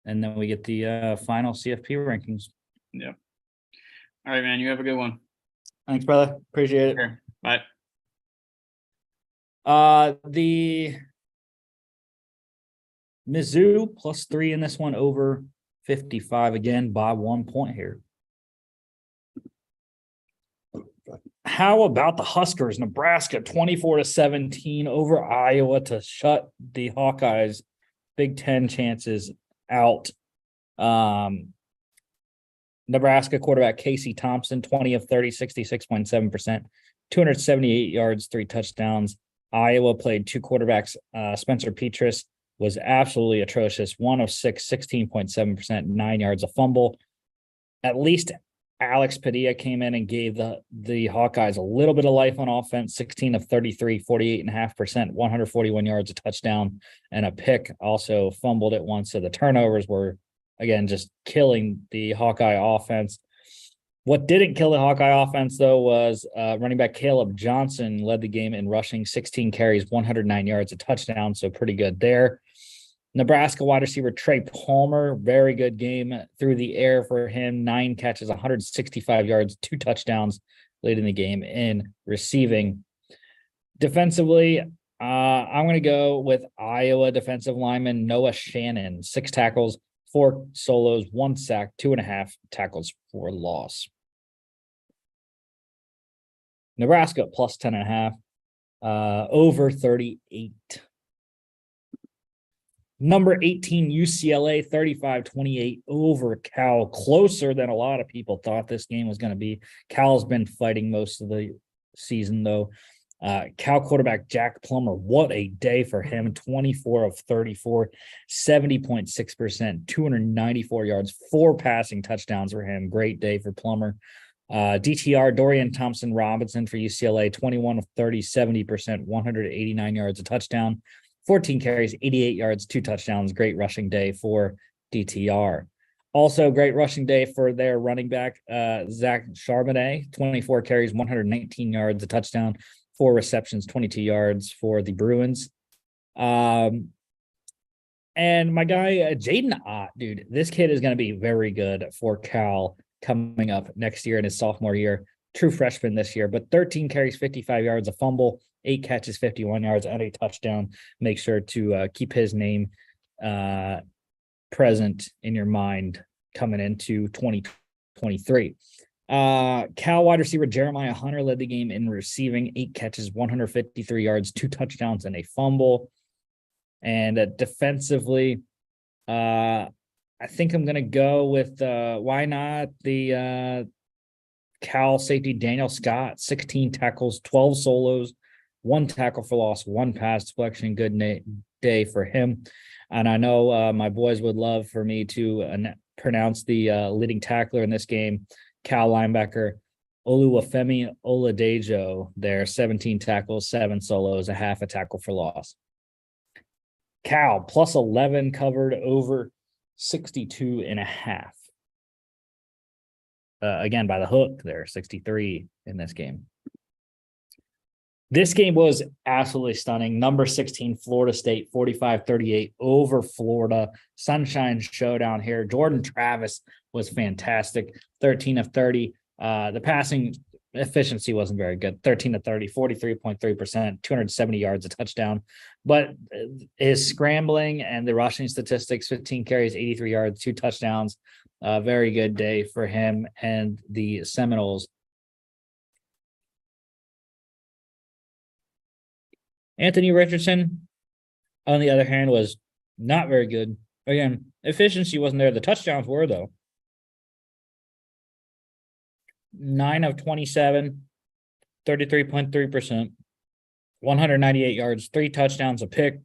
and then we get the final CFP rankings. Yeah. All right, man. You have a good one. Thanks, brother. Appreciate it. Sure. Bye. The Mizzou +3 in this one, over 55 again by 1 point here. How about the Huskers? Nebraska 24-17 over Iowa to shut the Hawkeyes' Big Ten chances out. Nebraska quarterback Casey Thompson, 20 of 30, 66.7%, 278 yards, 3 touchdowns. Iowa played 2 quarterbacks. Spencer Petras was absolutely atrocious. 1 of 6, 16.7%, 9 yards, a fumble. At least Alex Padilla came in and gave the Hawkeyes a little bit of life on offense. 16 of 33, 48.5%, 141 yards, a touchdown, and a pick. Also fumbled it once. So the turnovers were, again, just killing the Hawkeye offense. What didn't kill the Hawkeye offense, though, was running back Caleb Johnson led the game in rushing, 16 carries, 109 yards, a touchdown. So pretty good there. Nebraska wide receiver Trey Palmer, very good game through the air for him. 9 catches, 165 yards, 2 touchdowns, leading the game in receiving. Defensively, I'm going to go with Iowa defensive lineman Noah Shannon. 6 tackles, 4 solos, 1 sack, 2.5 tackles for loss. Nebraska +10.5, over 38. Number 18, UCLA, 35-28 over Cal. Closer than a lot of people thought this game was going to be. Cal's been fighting most of the season, though. Cal quarterback Jack Plummer, what a day for him. 24 of 34, 70.6%, 294 yards, 4 passing touchdowns for him. Great day for Plummer. DTR, Dorian Thompson Robinson for UCLA, 21 of 30, 70%, 189 yards, a touchdown. 14 carries, 88 yards, 2 touchdowns. Great rushing day for DTR. Also, great rushing day for their running back, Zach Charbonnet, 24 carries, 119 yards, a touchdown, 4 receptions, 22 yards for the Bruins. And my guy, Jaden Ott, dude, this kid is going to be very good for Cal coming up next year in his sophomore year. True freshman this year, but 13 carries, 55 yards, a fumble, 8 catches, 51 yards, and a touchdown. Make sure to keep his name present in your mind coming into 2023. Cal wide receiver Jeremiah Hunter led the game in receiving, 8 catches, 153 yards, 2 touchdowns, and a fumble. And defensively, I think I'm going to go with, why not, the Cal safety Daniel Scott, 16 tackles, 12 solos, 1 tackle for loss, 1 pass deflection. Good day for him. And I know my boys would love for me to pronounce the leading tackler in this game, Cal linebacker Oluwafemi Oladejo. There, 17 tackles, 7 solos, a half a tackle for loss. Cal +11 covered over 62.5. Again, by the hook there, 63 in this game. This game was absolutely stunning. Number 16, Florida State, 45-38 over Florida. Sunshine showdown here. Jordan Travis was fantastic. 13 of 30. The passing efficiency wasn't very good. 13 of 30, 43.3%, 270 yards, a touchdown. But his scrambling and the rushing statistics, 15 carries, 83 yards, 2 touchdowns. Very good day for him and the Seminoles. Anthony Richardson, on the other hand, was not very good. Again, efficiency wasn't there. The touchdowns were, though. 9 of 27, 33.3%, 198 yards, 3 touchdowns, a pick,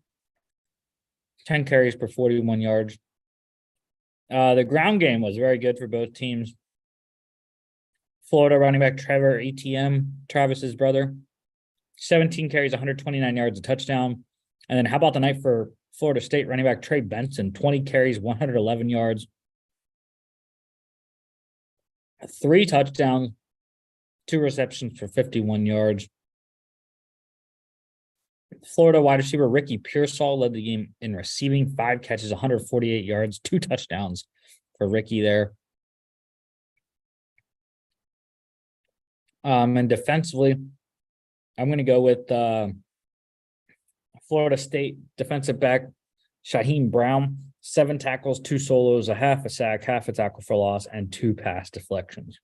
10 carries for 41 yards. The ground game was very good for both teams. Florida running back Trevor Etienne, Travis's brother, 17 carries, 129 yards, a touchdown. And then how about the night for Florida State running back Trey Benson, 20 carries, 111 yards, 3 touchdowns, 2 receptions for 51 yards. Florida wide receiver Ricky Pearsall led the game in receiving, 5 catches, 148 yards, 2 touchdowns for Ricky there. And defensively, I'm going to go with Florida State defensive back Shaheem Brown, 7 tackles, 2 solos, a half a sack, half a tackle for loss, and 2 pass deflections.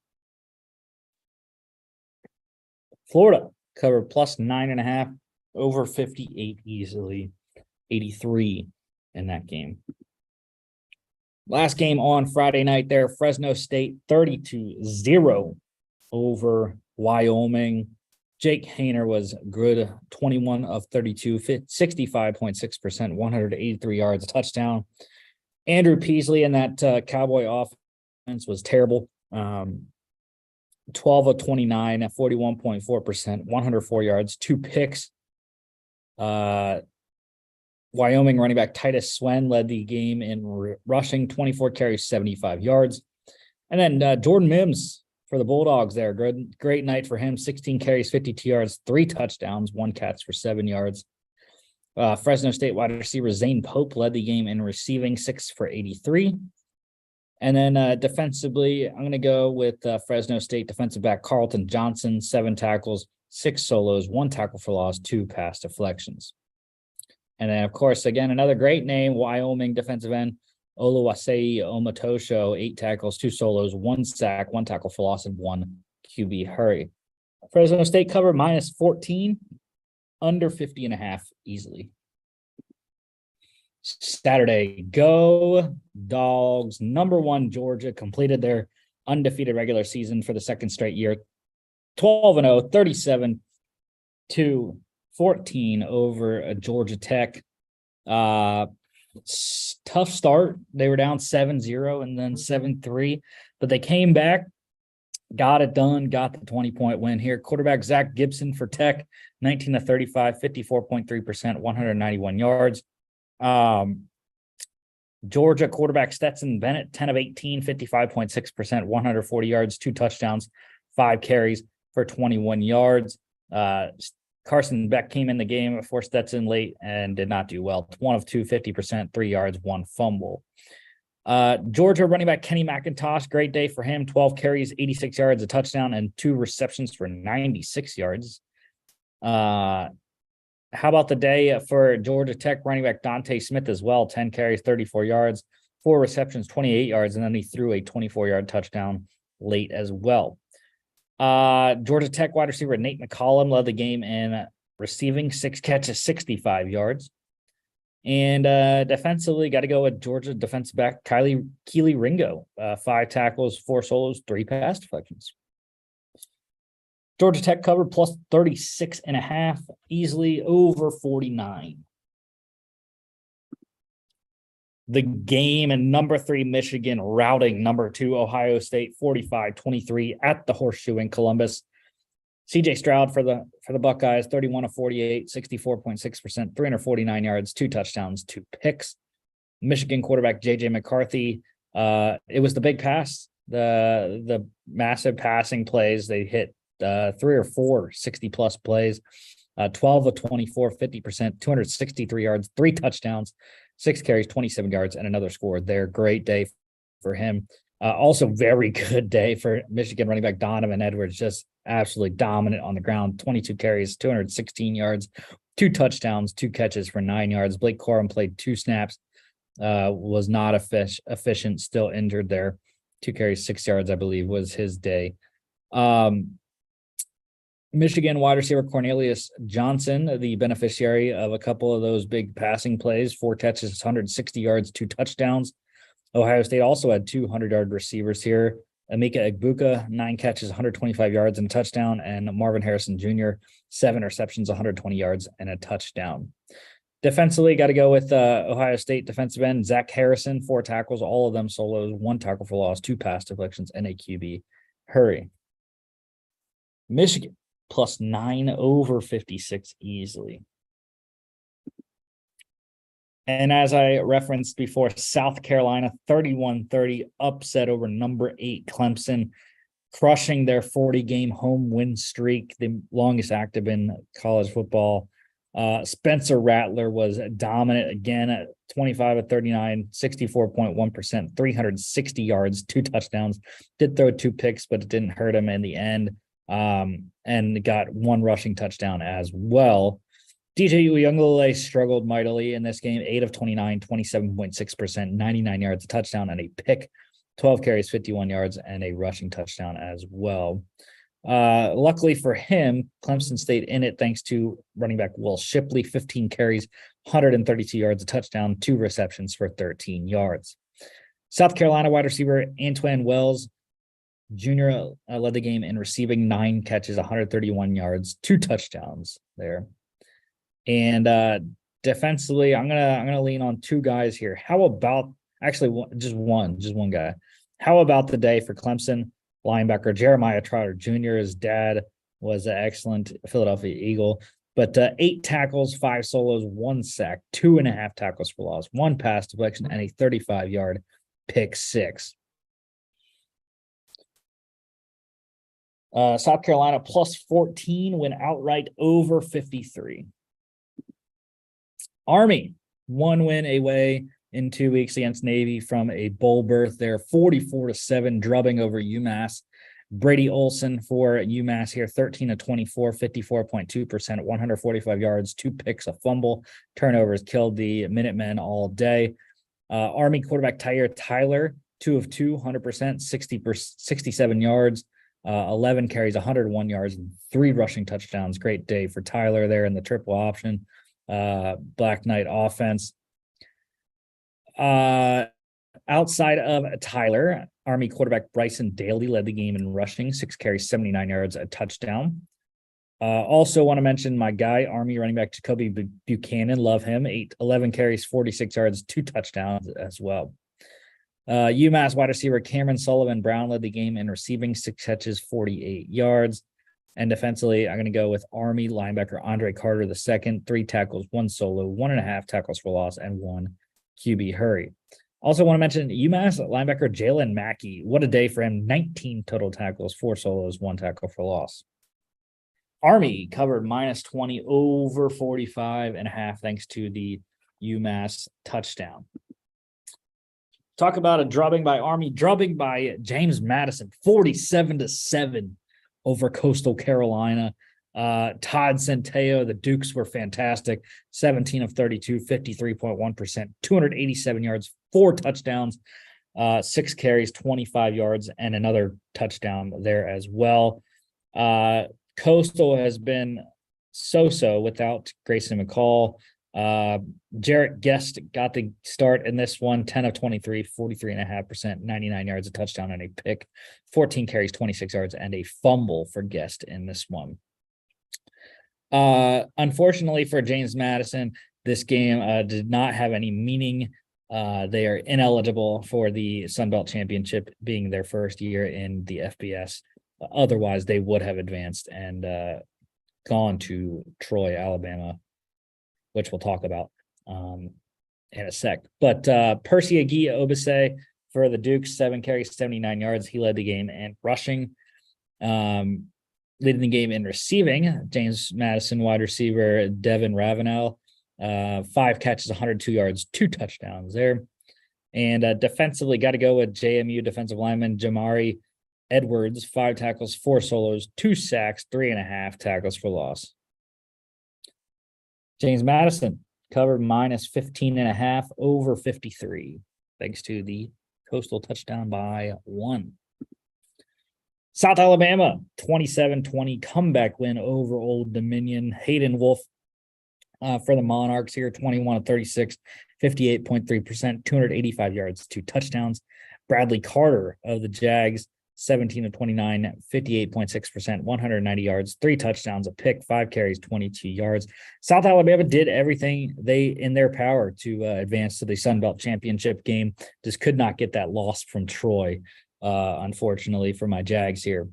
Florida covered plus 9.5, over 58 easily, 83 in that game. Last game on Friday night there, Fresno State 32-0 over Wyoming. Jake Haener was good, 21 of 32, 65.6%, 183 yards, a touchdown. Andrew Peasley in that Cowboy offense was terrible. 12 of 29 at 41.4%, 104 yards, 2 picks. Wyoming running back Titus Swen led the game in rushing, 24 carries, 75 yards. And then Jordan Mims for the Bulldogs there. Great night for him. 16 carries, 52 yards, 3 touchdowns, 1 catch for 7 yards. Fresno State wide receiver Zane Pope led the game in receiving, 6 for 83. And then defensively, I'm going to go with Fresno State defensive back Carlton Johnson, 7 tackles, 6 solos, 1 tackle for loss, 2 pass deflections. And then, of course, again, another great name, Wyoming defensive end Oluwaseyi Omatosho, 8 tackles, 2 solos, 1 sack, 1 tackle for loss, and 1 QB hurry. Fresno State cover minus 14, under 50.5 easily. Saturday, go Dogs. Number 1 Georgia completed their undefeated regular season for the 2nd straight year. 12-0, 37-14 over Georgia Tech. Tough start. They were down 7-0 and then 7-3, but they came back, got it done, got the 20-point win here. Quarterback Zach Gibson for Tech, 19-35, 54.3%, 191 yards. Georgia quarterback Stetson Bennett, 10 of 18, 55.6%, 140 yards, 2 touchdowns, 5 carries for 21 yards. Carson Beck came in the game for Stetson late and did not do well. 1 of 2, 50%, 3 yards, 1 fumble. Georgia running back Kenny McIntosh, great day for him. 12 carries, 86 yards, a touchdown, and 2 receptions for 96 yards. How about the day for Georgia Tech running back Dante Smith as well? 10 carries, 34 yards, 4 receptions, 28 yards, and then he threw a 24-yard touchdown late as well. Georgia Tech wide receiver Nate McCollum led the game in receiving, 6 catches, 65 yards. And defensively, got to go with Georgia defensive back Keely Ringo, 5 tackles, 4 solos, 3 pass deflections. Georgia Tech covered plus 36.5, easily over 49. The game and number 3 Michigan routing number 2 Ohio State 45-23 at the Horseshoe in Columbus. CJ Stroud for the Buckeyes, 31 of 48, 64.6%, 349 yards, 2 touchdowns, 2 picks. Michigan quarterback JJ McCarthy. It was the big pass, the massive passing plays. They hit 3 or 4 60-plus plays, 12 of 24, 50%, 263 yards, 3 touchdowns, 6 carries, 27 yards, and another score there. Great day for him. Also very good day for Michigan running back Donovan Edwards, just absolutely dominant on the ground. 22 carries, 216 yards, 2 touchdowns, 2 catches for 9 yards. Blake Corum played 2 snaps, was not efficient, still injured there. 2 carries, 6 yards, I believe, was his day. Michigan wide receiver Cornelius Johnson, the beneficiary of a couple of those big passing plays, 4 catches, 160 yards, 2 touchdowns. Ohio State also had 200-yard receivers here. Emeka Egbuka, 9 catches, 125 yards and a touchdown, and Marvin Harrison Jr., 7 receptions, 120 yards and a touchdown. Defensively, got to go with Ohio State defensive end Zach Harrison, 4 tackles, all of them solos, 1 tackle for loss, 2 pass deflections, and a QB hurry. Michigan plus 9 over 56 easily. And as I referenced before, South Carolina 31-30 upset over number 8 Clemson, crushing their 40-game home win streak, the longest active in college football. Spencer Rattler was dominant again at 25 of 39, 64.1%, 360 yards, 2 touchdowns. Did throw 2 picks, but it didn't hurt him in the end. And got 1 rushing touchdown as well. DJ Uyunglele struggled mightily in this game, 8 of 29, 27.6%, 99 yards, a touchdown, and a pick, 12 carries, 51 yards, and a rushing touchdown as well. Luckily for him, Clemson stayed in it thanks to running back Will Shipley, 15 carries, 132 yards, a touchdown, 2 receptions for 13 yards. South Carolina wide receiver Antoine Wells Jr. Led the game in receiving, 9 catches, 131 yards, 2 touchdowns there. And defensively, I'm gonna lean on 2 guys here. How about just one guy? How about the day for Clemson linebacker Jeremiah Trotter Jr.? His dad was an excellent Philadelphia Eagle, but 8 tackles, 5 solos, 1 sack, 2.5 tackles for loss, 1 pass deflection, and a 35-yard pick 6. South Carolina plus 14 went outright over 53. Army, 1 win away in 2 weeks against Navy from a bowl berth there, 44-7 drubbing over UMass. Brady Olson for UMass here, 13 of 24, 54.2%, 145 yards, 2 picks, a fumble. Turnovers killed the Minutemen all day. Army quarterback Tyler, 2 of 2, 100%, 67 yards, 11 carries, 101 yards, and 3 rushing touchdowns. Great day for Tyler there in the triple option. Black Knight offense. Outside of Tyler, Army quarterback Bryson Daly led the game in rushing, 6 carries, 79 yards, a touchdown. Also want to mention my guy, Army running back Jacoby Buchanan. Love him. 11 carries, 46 yards, 2 touchdowns as well. UMass wide receiver Cameron Sullivan Brown led the game in receiving, 6 catches, 48 yards. And defensively, I'm going to go with Army linebacker Andre Carter II, 3 tackles, 1 solo, 1.5 tackles for loss, and 1 QB hurry. Also want to mention UMass linebacker Jalen Mackey. What a day for him. 19 total tackles, 4 solos, 1 tackle for loss. Army covered minus 20 over 45.5 thanks to the UMass touchdown. Talk about a drubbing by Army. Drubbing by James Madison, 47-7 over Coastal Carolina. Todd Centeio, the Dukes were fantastic. 17 of 32, 53.1%, 287 yards, 4 touchdowns, 6 carries, 25 yards, and another touchdown there as well. Coastal has been so-so without Grayson McCall. Jarrett Guest got the start in this one, 10 of 23, 43.5%, 99 yards, a touchdown, and a pick, 14 carries, 26 yards, and a fumble for Guest in this one. Unfortunately for James Madison, this game did not have any meaning. They are ineligible for the Sun Belt Championship, being their first year in the FBS. Otherwise, they would have advanced and gone to Troy, Alabama, which we'll talk about in a sec. But Percy Aguiyi-Obase for the Dukes, 7 carries, 79 yards. He led the game in rushing. Leading the game in receiving, James Madison wide receiver Devin Ravenel, 5 catches, 102 yards, 2 touchdowns there. And defensively, got to go with JMU defensive lineman Jamari Edwards, 5 tackles, 4 solos, 2 sacks, 3.5 tackles for loss. James Madison covered minus 15.5 over 53, thanks to the Coastal touchdown by 1. South Alabama, 27-20 comeback win over Old Dominion. Hayden Wolf for the Monarchs here, 21 of 36, 58.3%, 285 yards, 2 touchdowns. Bradley Carter of the Jags, 17 of 29, 58.6%, 190 yards, 3 touchdowns, a pick, 5 carries, 22 yards. South Alabama did everything in their power to advance to the Sun Belt Championship game. Just could not get that loss from Troy, unfortunately, for my Jags here.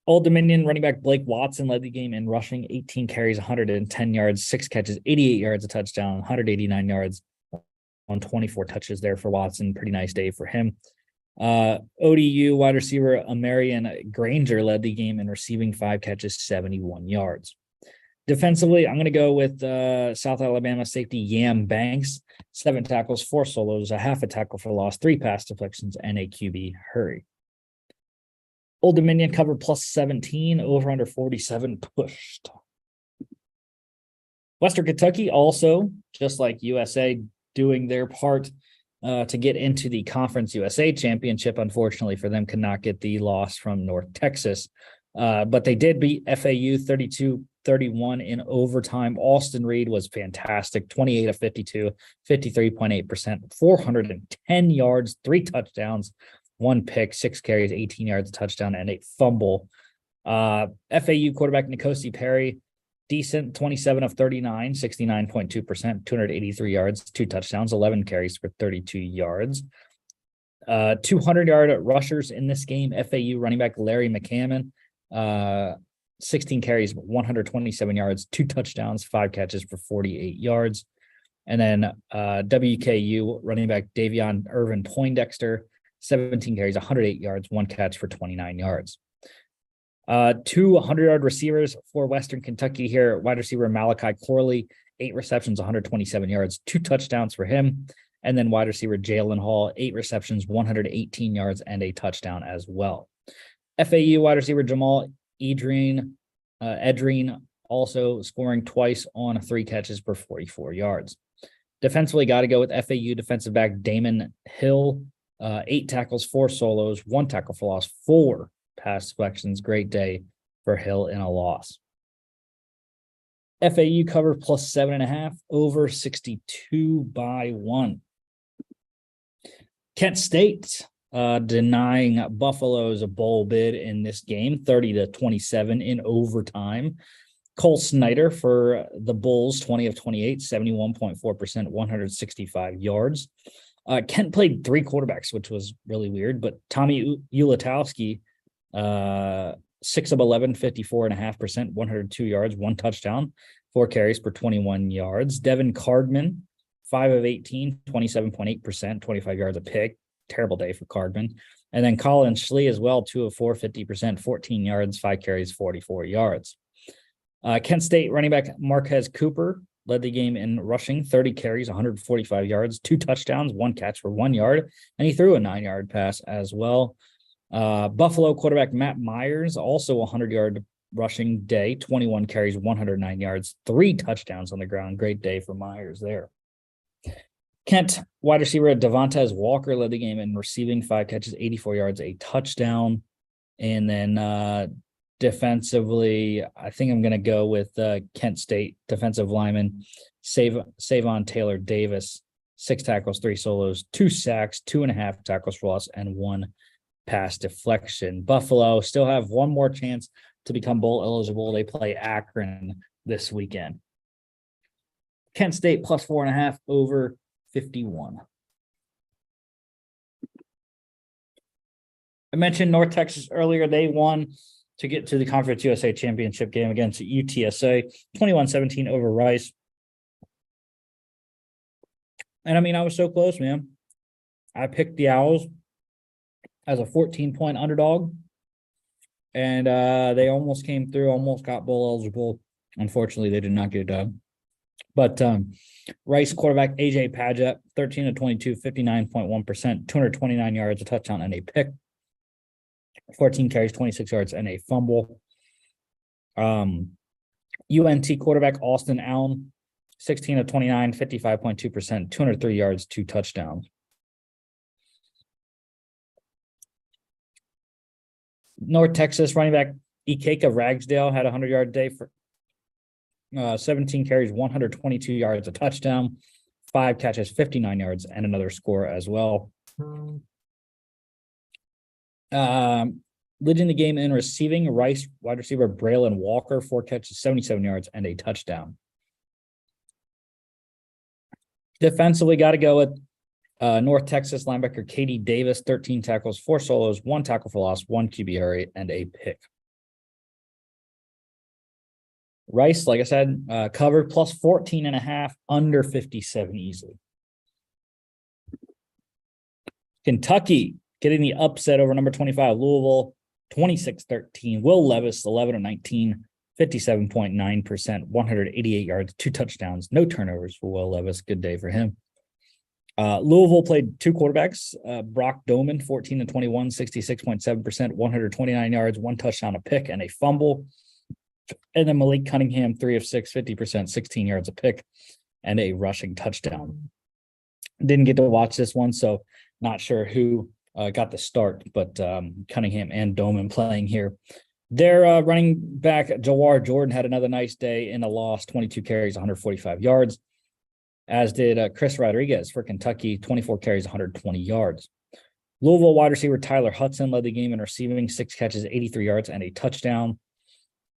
Old Dominion running back Blake Watson led the game in rushing, 18 carries, 110 yards, 6 catches, 88 yards, a touchdown, 189 yards on 24 touches there for Watson. Pretty nice day for him. ODU wide receiver Amarian Granger led the game in receiving, 5 catches, 71 yards. Defensively, I'm going to go with South Alabama safety Yam Banks. 7 tackles, 4 solos, a half a tackle for loss, 3 pass deflections, and a QB hurry. Old Dominion covered plus 17, over under 47 pushed. Western Kentucky also, just like USA, doing their part to get into the Conference USA Championship. Unfortunately for them, could not get the loss from North Texas. But they did beat FAU 32-31 in overtime. Austin Reed was fantastic, 28 of 52, 53.8%, 410 yards, 3 touchdowns, 1 pick, 6 carries, 18 yards, a touchdown, and a fumble. FAU quarterback N'Kosi Perry, decent, 27 of 39, 69.2%, 283 yards, 2 touchdowns, 11 carries for 32 yards. 200-yard rushers in this game. FAU running back Larry McCammon, 16 carries, 127 yards, 2 touchdowns, 5 catches for 48 yards. And then WKU running back Davion Irvin Poindexter, 17 carries, 108 yards, 1 catch for 29 yards. 2 100-yard receivers for Western Kentucky here. Wide receiver Malachi Corley, 8 receptions, 127 yards, 2 touchdowns for him. And then wide receiver Jalen Hall, 8 receptions, 118 yards, and a touchdown as well. FAU wide receiver Jamal Edrine also scoring twice on 3 catches for 44 yards. Defensively, got to go with FAU defensive back Damon Hill, 8 tackles, 4 solos, 1 tackle for loss, 4 pass deflections. Great day for Hill in a loss. FAU cover plus 7.5, over 62-1. Kent State denying Buffalo's a bowl bid in this game, 30-27 in overtime. Cole Snyder for the Bulls, 20 of 28, 71.4%, 165 yards. Kent played 3 quarterbacks, which was really weird, but Tommy Ulatowski, 6 of 11, 54.5%, 102 yards, 1 touchdown, 4 carries for 21 yards. Devin Cardman, 5 of 18, 27.8%, 25 yards a pick. Terrible day for Cardman. And then Colin Schley as well, 2 of 4, 50%, 14 yards, 5 carries, 44 yards. Kent State running back Marquez Cooper led the game in rushing, 30 carries, 145 yards, 2 touchdowns, 1 catch for 1 yard, and he threw a 9-yard pass as well. Buffalo quarterback Matt Myers, also a 100-yard rushing day, 21 carries, 109 yards, 3 touchdowns on the ground. Great day for Myers there. Kent wide receiver Devontae Walker led the game in receiving, 5 catches, 84 yards, a touchdown. And then defensively, I think I'm going to go with Kent State defensive lineman Savon Taylor Davis, 6 tackles, 3 solos, 2 sacks, 2.5 tackles for loss, and 1 pass deflection. Buffalo still have one more chance to become bowl eligible. They play Akron this weekend. Kent State plus 4.5, over 51. I mentioned North Texas earlier. They won to get to the Conference USA Championship game against UTSA, 21-17 over Rice. And I mean, I was so close, man. I picked the Owls as a 14-point underdog, and they almost came through, almost got bowl eligible. Unfortunately, they did not get it done. But Rice quarterback AJ Padgett, 13 of 22, 59.1%, 229 yards, a touchdown, and a pick. 14 carries, 26 yards, and a fumble. UNT quarterback Austin Allen, 16 of 29, 55.2%, 203 yards, 2 touchdowns. North Texas running back Ikeka Ragsdale had a 100-yard day for 17 carries, 122 yards, a touchdown, 5 catches, 59 yards, and another score as well. Leading the game in receiving, Rice wide receiver Braylon Walker, 4 catches, 77 yards, and a touchdown. Defensively, got to go with North Texas linebacker Katie Davis, 13 tackles, 4 solos, 1 tackle for loss, 1 QB hurry, and a pick. Rice, like I said, covered plus 14.5, under 57 easily. Kentucky getting the upset over number 25 Louisville, 26-13. Will Levis, 11 of 19, 57.9%, 188 yards, 2 touchdowns, no turnovers for Will Levis. Good day for him. Louisville played 2 quarterbacks. Brock Doman, 14-21, 66.7%, 129 yards, 1 touchdown, a pick, and a fumble. And then Malik Cunningham, 3 of 6, 50%, 16 yards, a pick, and a rushing touchdown. Didn't get to watch this one, so not sure who got the start, but Cunningham and Doman playing here. Their running back, Jawar Jordan, had another nice day in a loss, 22 carries, 145 yards, as did Chris Rodriguez for Kentucky, 24 carries, 120 yards. Louisville wide receiver Tyler Hudson led the game in receiving, 6 catches, 83 yards, and a touchdown.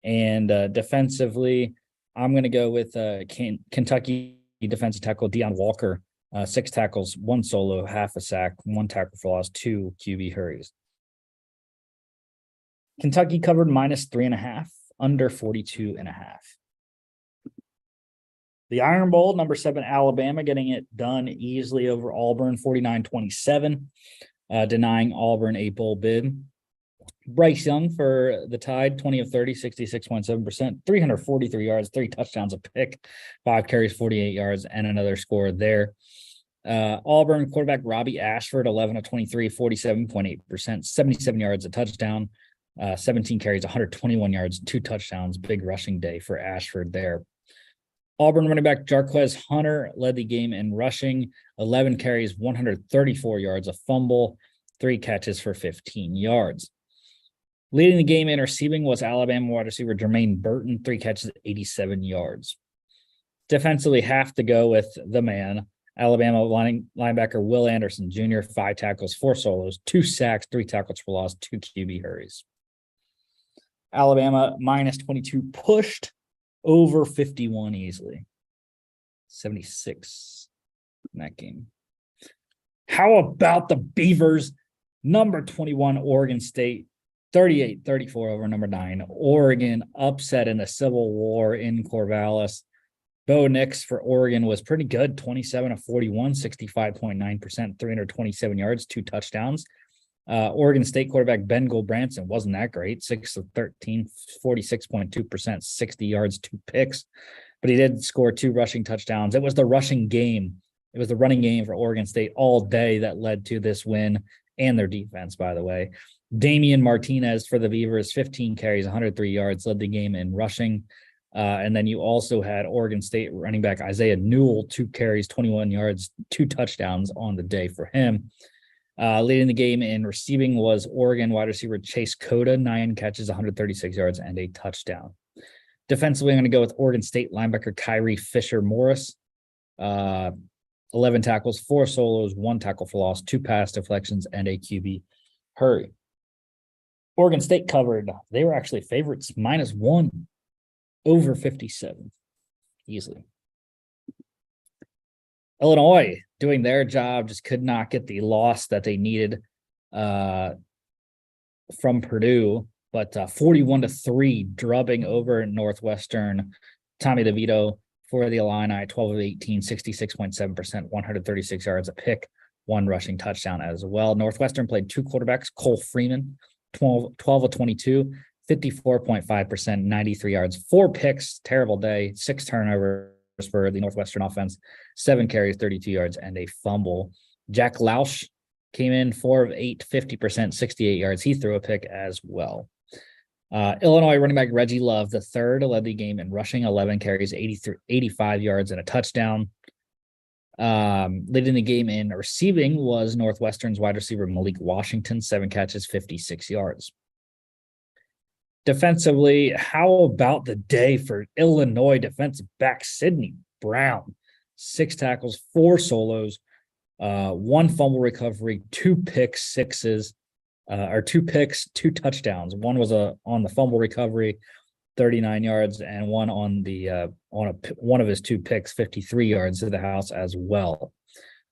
And defensively, I'm going to go with Kentucky defensive tackle Deion Walker, 6 tackles, 1 solo, half a sack, 1 tackle for loss, 2 QB hurries. Kentucky covered -3.5, under 42.5. The Iron Bowl, number 7, Alabama, getting it done easily over Auburn, 49-27, denying Auburn a bowl bid. Bryce Young for the Tide, 20 of 30, 66.7%, 343 yards, 3 touchdowns, a pick, 5 carries, 48 yards, and another score there. Auburn quarterback Robbie Ashford, 11 of 23, 47.8%, 77 yards, a touchdown, 17 carries, 121 yards, 2 touchdowns, big rushing day for Ashford there. Auburn running back Jarquez Hunter led the game in rushing, 11 carries, 134 yards, a fumble, 3 catches for 15 yards. Leading the game in receiving was Alabama wide receiver Jermaine Burton, 3 catches, 87 yards. Defensively, have to go with the man, Alabama linebacker Will Anderson Jr., 5 tackles, 4 solos, 2 sacks, 3 tackles for loss, 2 QB hurries. Alabama -22 pushed over 51 easily. 76 in that game. How about the Beavers? Number 21, Oregon State, 38-34 over number 9. Oregon upset in the Civil War in Corvallis. Bo Nix for Oregon was pretty good, 27 of 41, 65.9%, 327 yards, 2 touchdowns. Oregon State quarterback Ben Gulbranson wasn't that great, 6 of 13, 46.2%, 60 yards, 2 picks, but he did score 2 rushing touchdowns. It was the rushing game. It was the running game for Oregon State all day that led to this win, and their defense, by the way. Damian Martinez for the Beavers, 15 carries, 103 yards, led the game in rushing. And then you also had Oregon State running back Isaiah Newell, 2 carries, 21 yards, 2 touchdowns on the day for him. Leading the game in receiving was Oregon wide receiver Chase Cota, 9 catches, 136 yards, and a touchdown. Defensively, I'm going to go with Oregon State linebacker Kyrie Fisher-Morris, 11 tackles, 4 solos, 1 tackle for loss, 2 pass deflections, and a QB hurry. Oregon State covered. They were actually favorites, -1 over 57 easily. Illinois doing their job, just could not get the loss that they needed from Purdue, but 41-3 drubbing over Northwestern. Tommy DeVito for the Illini, 12 of 18, 66.7%, 136 yards, a pick, 1 rushing touchdown as well. Northwestern played 2 quarterbacks, Cole Freeman, 12 of 22, 54.5%, 93 yards, 4 picks, terrible day, 6 turnovers for the Northwestern offense, 7 carries, 32 yards, and a fumble. Jack Lausch came in 4 of 8, 50%, 68 yards. He threw a pick as well. Illinois running back Reggie Love, the third, led the game in rushing, 11 carries, 85 yards, and a touchdown. Leading the game in receiving was Northwestern's wide receiver Malik Washington, 7 catches, 56 yards. Defensively, how about the day for Illinois defensive back Sidney Brown? 6 tackles, 4 solos, 1 fumble recovery, 2 picks, 2 touchdowns. One was on the fumble recovery, 39 yards, and one on the one of his 2 picks, 53 yards to the house as well.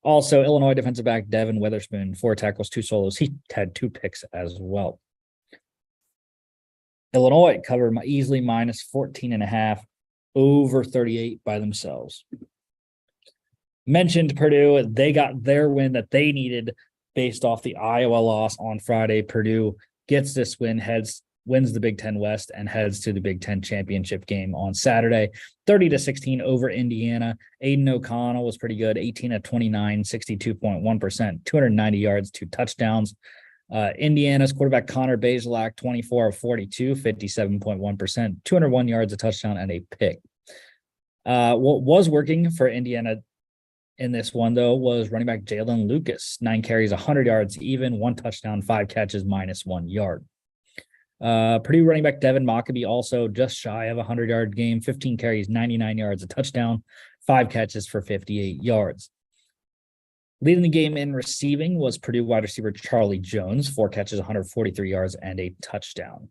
Also, Illinois defensive back Devin Witherspoon, 4 tackles, 2 solos. He had 2 picks as well. Illinois covered easily -14.5 over 38 by themselves. Mentioned Purdue, they got their win that they needed based off the Iowa loss on Friday. Purdue gets this win, heads wins the Big Ten West and heads to the Big Ten championship game on Saturday, 30-16 over Indiana. Aiden O'Connell was pretty good, 18 of 29, 62.1%, 290 yards, 2 touchdowns. Indiana's quarterback Connor Bazelak, 24 of 42, 57.1%, 201 yards, a touchdown, and a pick. What was working for Indiana in this one, though, was running back Jalen Lucas, 9 carries, 100 yards, even 1 touchdown, 5 catches, -1 yard. Purdue running back Devin Mockabee also just shy of a 100-yard game, 15 carries, 99 yards, a touchdown, 5 catches for 58 yards. Leading the game in receiving was Purdue wide receiver Charlie Jones, 4 catches, 143 yards, and a touchdown.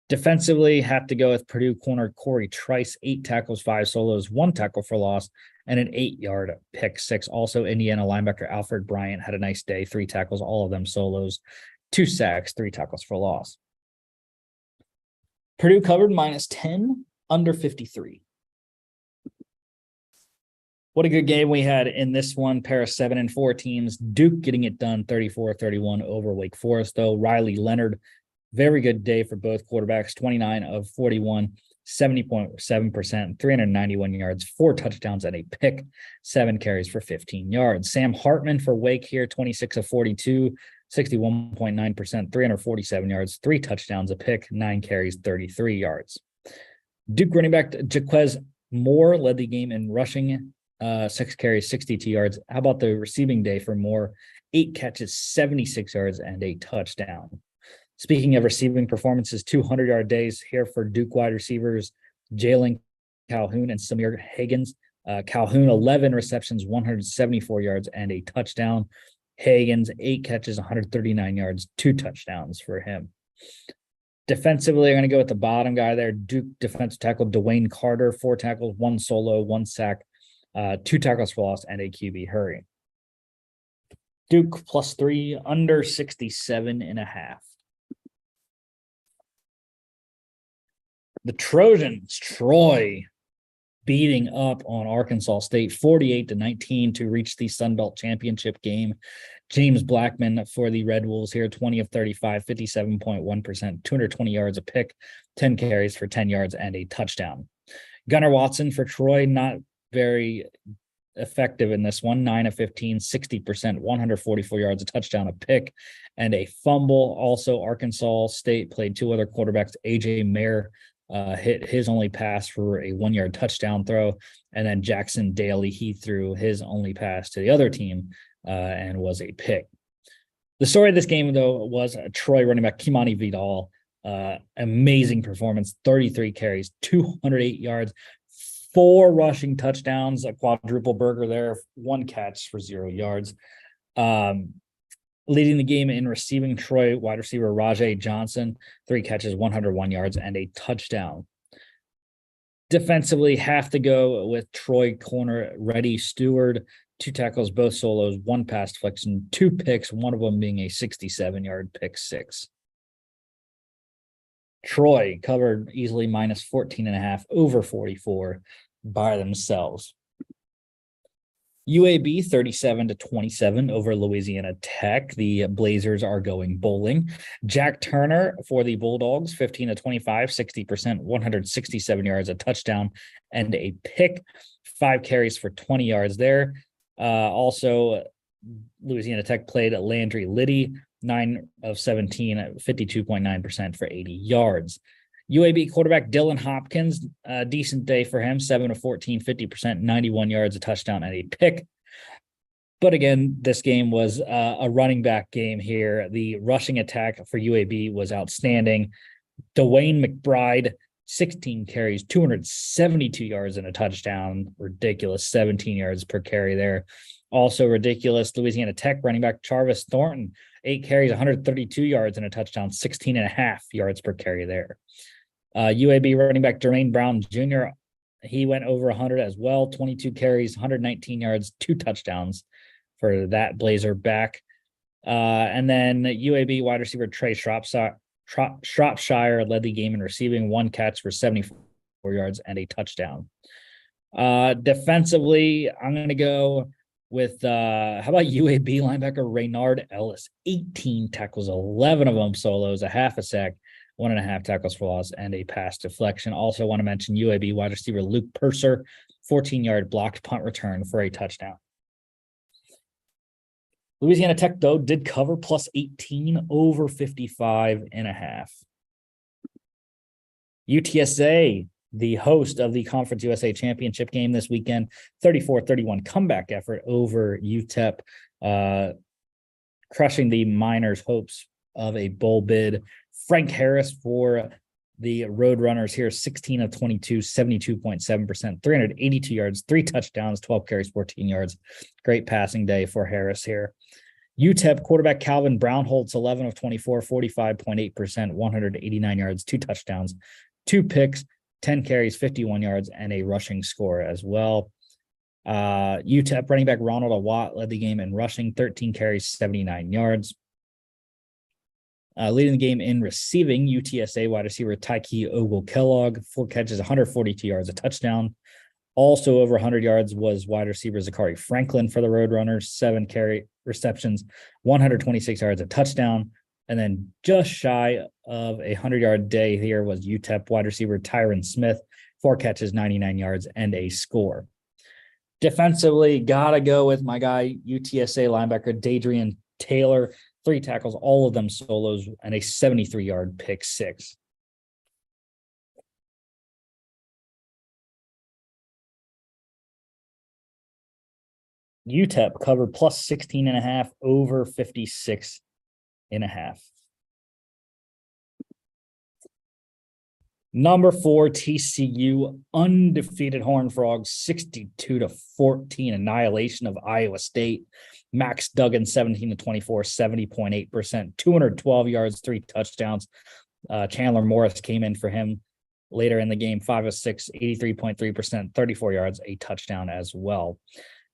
Defensively, have to go with Purdue corner Corey Trice, 8 tackles, 5 solos, 1 tackle for loss, and an 8-yard pick 6. Also, Indiana linebacker Alfred Bryant had a nice day, 3 tackles, all of them solos, 2 sacks, 3 tackles for loss. Purdue covered -10, under 53. What a good game we had in this one. Pair of 7 and 4 teams. Duke getting it done 34-31 over Wake Forest, though. Riley Leonard, very good day for both quarterbacks, 29 of 41, 70.7%, 391 yards, 4 touchdowns and a pick, 7 carries for 15 yards. Sam Hartman for Wake here, 26 of 42, 61.9%, 347 yards, 3 touchdowns, a pick, 9 carries, 33 yards. Duke running back Jaquez Moore led the game in rushing, 6 carries, 62 yards. How about the receiving day for Moore? 8 catches, 76 yards, and a touchdown. Speaking of receiving performances, 200-yard days here for Duke wide receivers Jalen Calhoun and Samir Higgins. Calhoun, 11 receptions, 174 yards, and a touchdown. Higgins, 8 catches, 139 yards, 2 touchdowns for him. Defensively, I'm going to go with the bottom guy there. Duke defensive tackle Dwayne Carter, 4 tackles, 1 solo, 1 sack, 2 tackles for loss, and a QB hurry. Duke +3, under 67.5. The Trojans, Troy, beating up on Arkansas State 48-19 to reach the Sun Belt Championship game. James Blackman for the Red Wolves here, 20 of 35, 57.1%, 220 yards, a pick, 10 carries for 10 yards, and a touchdown. Gunnar Watson for Troy, not very effective in this one, 9 of 15, 60%, 144 yards, a touchdown, a pick, and a fumble. Also, Arkansas State played 2 other quarterbacks. AJ Mayer hit his only pass for a 1-yard touchdown throw, and then Jackson Daly, he threw his only pass to the other team and was a pick. The story of this game, though, was Troy running back Kimani Vidal. Amazing performance, 33 carries, 208 yards, 4 rushing touchdowns, a quadruple burger there, 1 catch for 0 yards. Leading the game in receiving, Troy wide receiver Rajay Johnson, 3 catches, 101 yards, and a touchdown. Defensively, have to go with Troy corner Reddy Stewart, 2 tackles, both solos, 1 pass deflection, 2 picks, one of them being a 67-yard pick 6. Troy covered easily -14.5 over 44 by themselves. UAB 37-27 over Louisiana Tech. The Blazers are going bowling. Jack Turner for the Bulldogs, 15 of 25, 60%, 167 yards, a touchdown, and a pick. 5 carries for 20 yards there. Also, Louisiana Tech played Landry Liddy, 9 of 17, 52.9% for 80 yards. UAB quarterback Dylan Hopkins, decent day for him, 7 of 14, 50%, 91 yards, a touchdown, and a pick. But again, this game was a running back game here. The rushing attack for UAB was outstanding. Dwayne McBride, 16 carries, 272 yards, and a touchdown. Ridiculous, 17 yards per carry there. Also ridiculous, Louisiana Tech running back Jarvis Thornton, 8 carries, 132 yards, and a touchdown, 16.5 yards per carry there. UAB running back Jermaine Brown Jr., he went over 100 as well, 22 carries, 119 yards, 2 touchdowns for that Blazer back. And then UAB wide receiver Trey Shropshire led the game in receiving, 1 catch for 74 yards and a touchdown. Defensively, I'm going to go with, how about UAB linebacker Raynard Ellis, 18 tackles, 11 of them solos, a half a sack, 1.5 tackles for loss, and a pass deflection. Also want to mention UAB wide receiver Luke Purser, 14-yard blocked punt return for a touchdown. Louisiana Tech, though, did cover plus 18 over 55.5. UTSA, the host of the Conference USA Championship game this weekend, 34-31 comeback effort over UTEP, crushing the Miners' hopes of a bowl bid. Frank Harris for the Roadrunners here, 16 of 22, 72.7%, 382 yards, 3 touchdowns, 12 carries, 14 yards. Great passing day for Harris here. UTEP quarterback Calvin Brownholtz, 11 of 24, 45.8%, 189 yards, 2 touchdowns, 2 picks, 10 carries, 51 yards, and a rushing score as well. UTEP running back Ronald Awatt led the game in rushing, 13 carries, 79 yards. Leading the game in receiving, UTSA wide receiver Tyke Ogle-Kellogg, 4 catches, 142 yards, a touchdown. Also over 100 yards was wide receiver Zachary Franklin for the Roadrunners, 7 carry receptions, 126 yards, a touchdown. And then just shy of a 100-yard day here was UTEP wide receiver Tyron Smith, 4 catches, 99 yards, and a score. Defensively, gotta go with my guy, UTSA linebacker Dadrian Taylor, 3 tackles, all of them solos, and a 73-yard pick 6. UTEP covered plus 16.5 over 56.5. Number 4, TCU, undefeated Horned Frogs, 62-14 annihilation of Iowa State. Max Duggan, 17 of 24, 70.8%, 212 yards, 3 touchdowns. Chandler Morris came in for him later in the game, 5 of 6, 83.3%, 34 yards, a touchdown as well.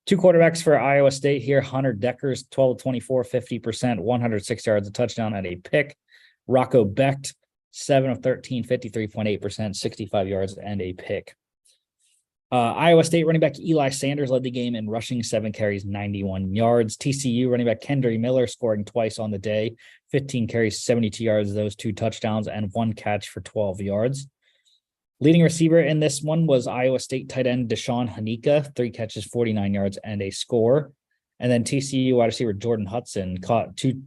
2 quarterbacks for Iowa State here. Hunter Deckers, 12 of 24, 50%, 106 yards, a touchdown, and a pick. Rocco Becht, 7 of 13, 53.8%, 65 yards, and a pick. Iowa State running back Eli Sanders led the game in rushing, 7 carries, 91 yards. TCU running back Kendry Miller scoring twice on the day, 15 carries, 72 yards, those 2 touchdowns, and 1 catch for 12 yards. Leading receiver in this one was Iowa State tight end Deshaun Hanika, 3 catches, 49 yards, and a score. And then TCU wide receiver Jordan Hudson caught two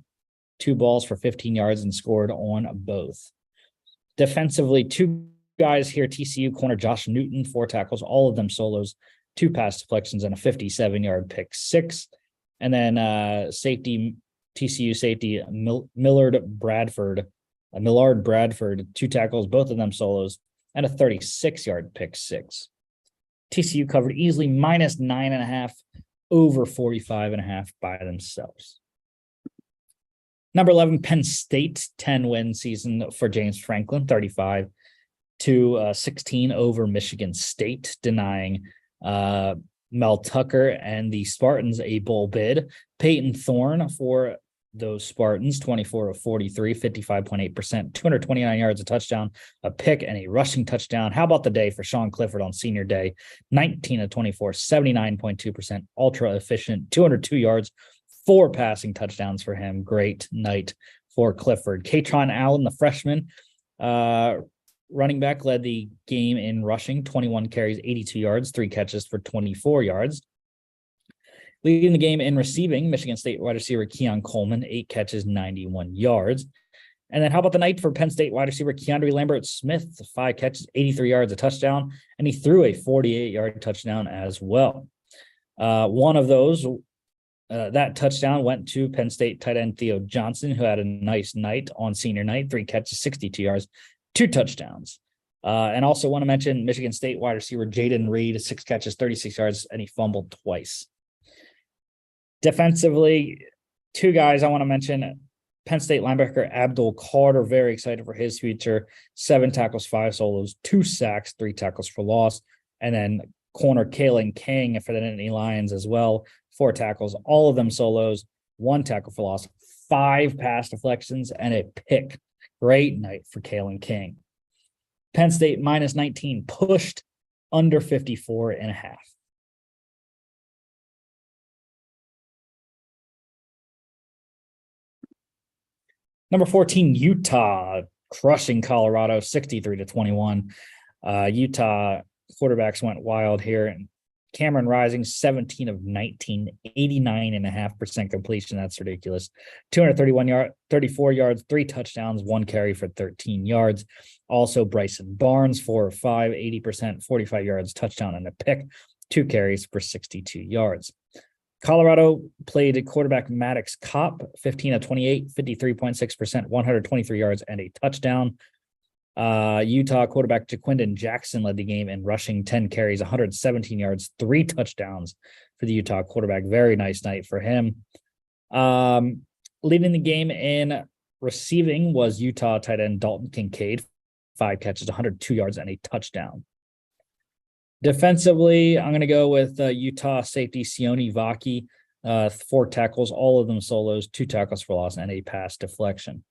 balls for 15 yards and scored on both. Defensively, 2 guys here, TCU corner Josh Newton, 4 tackles, all of them solos, 2 pass deflections, and a 57-yard pick 6. And then TCU safety Millard Bradford, 2 tackles, both of them solos, and a 36-yard pick 6. TCU covered easily minus 9.5 over 45.5 by themselves. Number 11, Penn State, 10-win season for James Franklin, 35-16 over Michigan State, denying Mel Tucker and the Spartans a bowl bid. Peyton Thorne for those Spartans, 24 of 43, 55.8%, 229 yards, a touchdown, a pick, and a rushing touchdown. How about the day for Sean Clifford on senior day? 19 of 24, 79.2%, ultra efficient, 202 yards, 4 passing touchdowns for him. Great night for Clifford. Katron Allen, the freshman, running back, led the game in rushing, 21 carries, 82 yards, 3 catches for 24 yards. Leading the game in receiving, Michigan State wide receiver Keon Coleman, 8 catches, 91 yards. And then how about the night for Penn State wide receiver Keandre Lambert-Smith, 5 catches, 83 yards, a touchdown, and he threw a 48-yard touchdown as well. One of those, that touchdown went to Penn State tight end Theo Johnson, who had a nice night on senior night, 3 catches, 62 yards, 2 touchdowns. And also want to mention Michigan State wide receiver Jaden Reed, 6 catches, 36 yards, and he fumbled twice. Defensively, 2 guys I want to mention. Penn State linebacker Abdul Carter, very excited for his future. 7 tackles, 5 solos, 2 sacks, 3 tackles for loss. And then corner Kalen King for the Nittany Lions as well. 4 tackles, all of them solos, 1 tackle for loss, 5 pass deflections, and a pick. Great night for Kalen King. Penn State minus 19, pushed under 54.5. Number 14, Utah, crushing Colorado 63-21. Utah quarterbacks went wild here, and Cameron Rising 17 of 19, 89.5% completion. That's ridiculous. 34 yards, 3 touchdowns, 1 carry for 13 yards. Also Bryson Barnes 4 of 5, 80%, 45 yards, touchdown and a pick, 2 carries for 62 yards. Colorado played quarterback Maddox Kopp, 15 of 28, 53.6%, 123 yards and a touchdown. Utah quarterback Jaquindon Jackson led the game in rushing, 10 carries, 117 yards, 3 touchdowns for the Utah quarterback. Very nice night for him. Leading the game in receiving was Utah tight end Dalton Kincaid, 5 catches, 102 yards and a touchdown. Defensively, I'm going to go with Utah safety Sione Vaki, 4 tackles, all of them solos, 2 tackles for loss, and a pass deflection.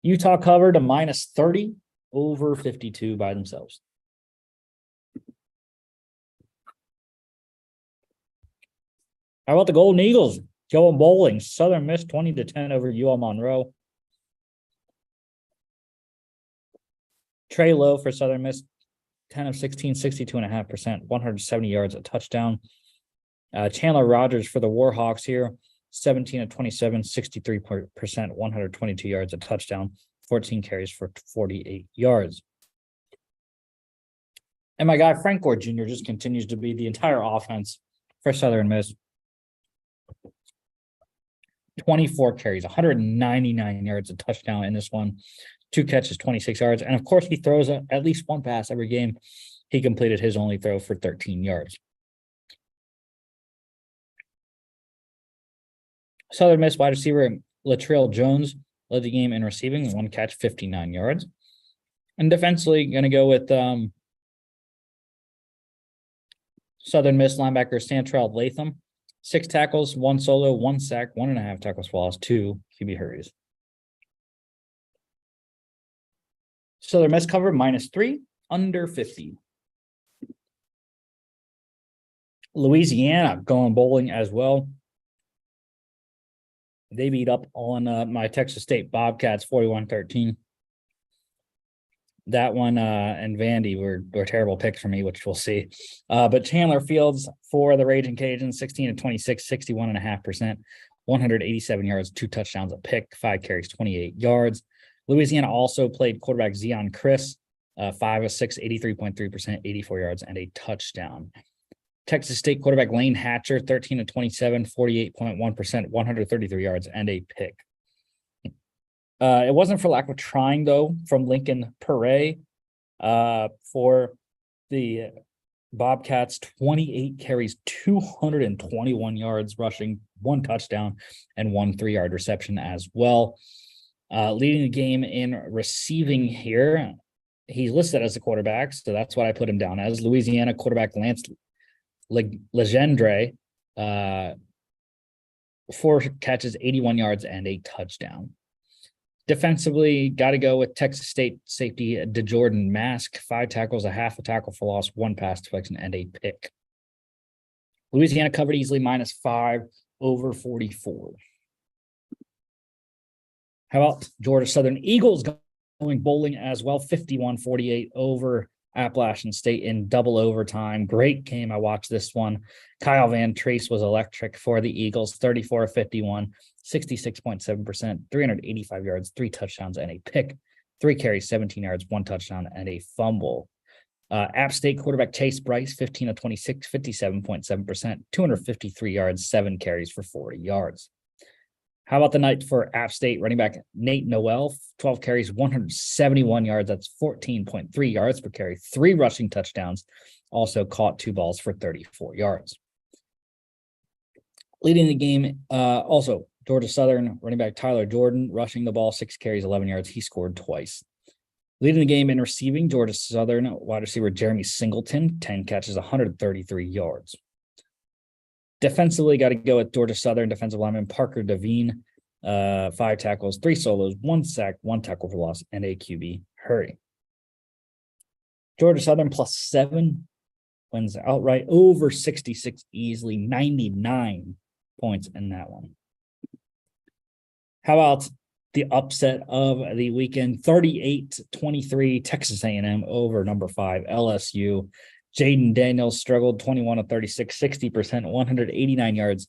Utah covered a -30 over 52 by themselves. How about the Golden Eagles? Going bowling. Southern Miss 20-10 over UL Monroe. Trey Lowe for Southern Miss, 10 of 16, 62.5%, 170 yards, a touchdown. Chandler Rogers for the Warhawks here, 17 of 27, 63%, 122 yards, a touchdown, 14 carries for 48 yards. And my guy Frank Gore Jr. just continues to be the entire offense for Southern Miss. 24 carries, 199 yards, a touchdown in this one. 2 catches, 26 yards. And of course, he throws at least 1 pass every game. He completed his only throw for 13 yards. Southern Miss wide receiver Latrell Jones led the game in receiving, 1 catch, 59 yards. And defensively, going to go with Southern Miss linebacker Santrell Latham, 6 tackles, 1 solo, 1 sack, 1.5 tackles for loss, 2 QB hurries. Southern Miss cover -3 under 50. Louisiana going bowling as well. They beat up on my Texas State Bobcats 41-13. That one and Vandy were terrible picks for me, which we'll see. But Chandler Fields for the Raging Cajuns, 16 of 26, 61.5%, 187 yards, 2 touchdowns, a pick, 5 carries, 28 yards. Louisiana also played quarterback Zion Chris, 5 of 6, 83.3%, 84 yards, and a touchdown. Texas State quarterback Lane Hatcher, 13 of 27, 48.1%, 133 yards, and a pick. It wasn't for lack of trying, though, from Lincoln Perret for the Bobcats, 28 carries, 221 yards rushing, 1 touchdown, and 1 3-yard reception as well. Leading the game in receiving here, he's listed as a quarterback, so that's what I put him down as. Louisiana quarterback Lance Legendre, 4 catches, 81 yards, and a touchdown. Defensively, got to go with Texas State safety DeJordan Mask, 5 tackles, a half a tackle for loss, 1 pass deflection, and a pick. Louisiana covered easily -5 over 44. How about Georgia Southern Eagles going bowling as well, 51-48 over Appalachian State in double overtime. Great game. I watched this one. Kyle Van Trace was electric for the Eagles, 34-51, 66.7%, 385 yards, 3 touchdowns, and a pick, 3 carries, 17 yards, 1 touchdown, and a fumble. App State quarterback Chase Bryce, 15 of 26, 57.7%, 253 yards, 7 carries for 40 yards. How about the night for App State running back Nate Noel, 12 carries, 171 yards. That's 14.3 yards per carry, 3 rushing touchdowns. Also caught 2 balls for 34 yards. Leading the game, also Georgia Southern running back Tyler Jordan, rushing the ball, 6 carries, 11 yards. He scored twice. Leading the game in receiving, Georgia Southern wide receiver Jeremy Singleton, 10 catches, 133 yards. Defensively, got to go with Georgia Southern defensive lineman Parker Devine, 5 tackles, 3 solos, 1 sack, 1 tackle for loss, and a QB hurry. Georgia Southern +7 wins outright over 66 easily, 99 points in that one. How about the upset of the weekend, 38-23, Texas A&M over number 5 LSU. Jaden Daniels struggled, 21 of 36, 60%, 189 yards,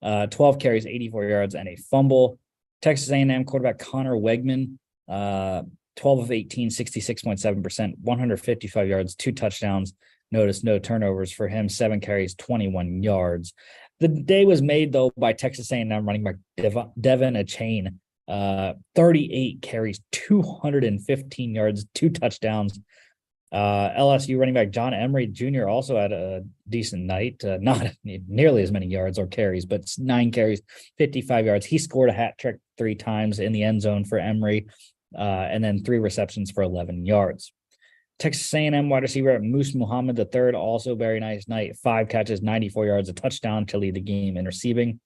12 carries, 84 yards, and a fumble. Texas A&M quarterback Connor Wegman, 12 of 18, 66.7%, 155 yards, 2 touchdowns. Notice no turnovers for him, 7 carries, 21 yards. The day was made, though, by Texas A&M running back Devin Achane, 38 carries, 215 yards, 2 touchdowns. LSU running back John Emery Jr. also had a decent night, not nearly as many yards or carries, but 9 carries, 55 yards. He scored a hat trick 3 times in the end zone for Emery, and then 3 receptions for 11 yards. Texas A&M wide receiver Moose Muhammad III, also very nice night, 5 catches, 94 yards, a touchdown to lead the game in receiving.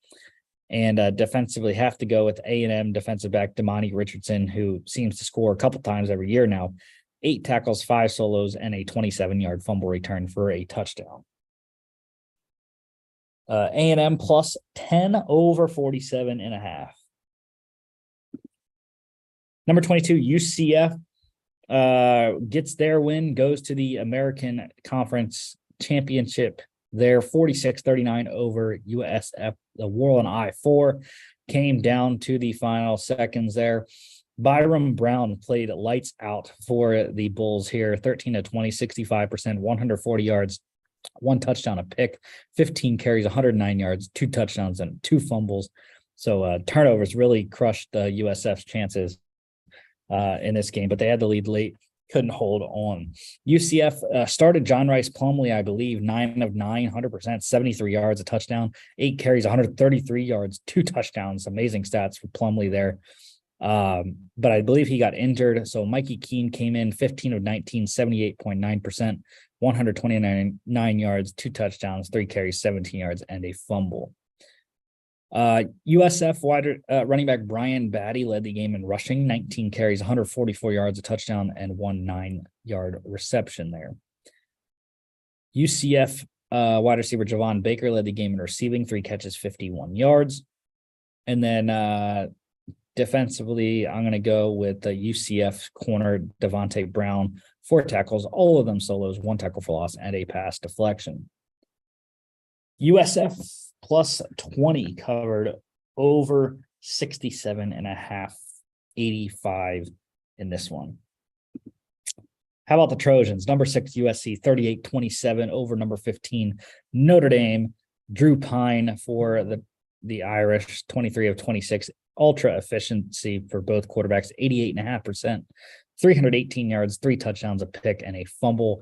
And defensively have to go with A&M defensive back Damani Richardson, who seems to score a couple times every year now. 8 tackles, 5 solos, and a 27-yard fumble return for a touchdown. A&M plus 10 over 47.5. Number 22, UCF gets their win, goes to the American Conference Championship there, 46-39 over USF. The Whirl and I-4 came down to the final seconds there. Byram Brown played lights out for the Bulls here, 13 of 20, 65%, 140 yards, 1 touchdown, a pick, 15 carries, 109 yards, 2 touchdowns, and 2 fumbles. So turnovers really crushed USF's chances in this game, but they had the lead late, couldn't hold on. UCF started John Rice Plumlee, I believe, 9 of 9, 100%, 73 yards, a touchdown, 8 carries, 133 yards, 2 touchdowns. Amazing stats for Plumlee there. But I believe he got injured. So Mikey Keene came in 15 of 19, 78.9%, 129 yards, 2 touchdowns, 3 carries, 17 yards, and a fumble. USF running back Brian Batty led the game in rushing, 19 carries, 144 yards, a touchdown, and 1 9-yard reception there. UCF wide receiver Javon Baker led the game in receiving, 3 catches, 51 yards. And then defensively, I'm going to go with the UCF corner Devontae Brown, 4 tackles, all of them solos, 1 tackle for loss, and a pass deflection. USF plus 20 covered over 67.5, 85 in this one. How about the Trojans? Number 6 USC, 38-27 over number 15 Notre Dame. Drew Pine for the Irish, 23 of 26. Ultra efficiency for both quarterbacks, 88.5%, 318 yards, 3 touchdowns, a pick, and a fumble.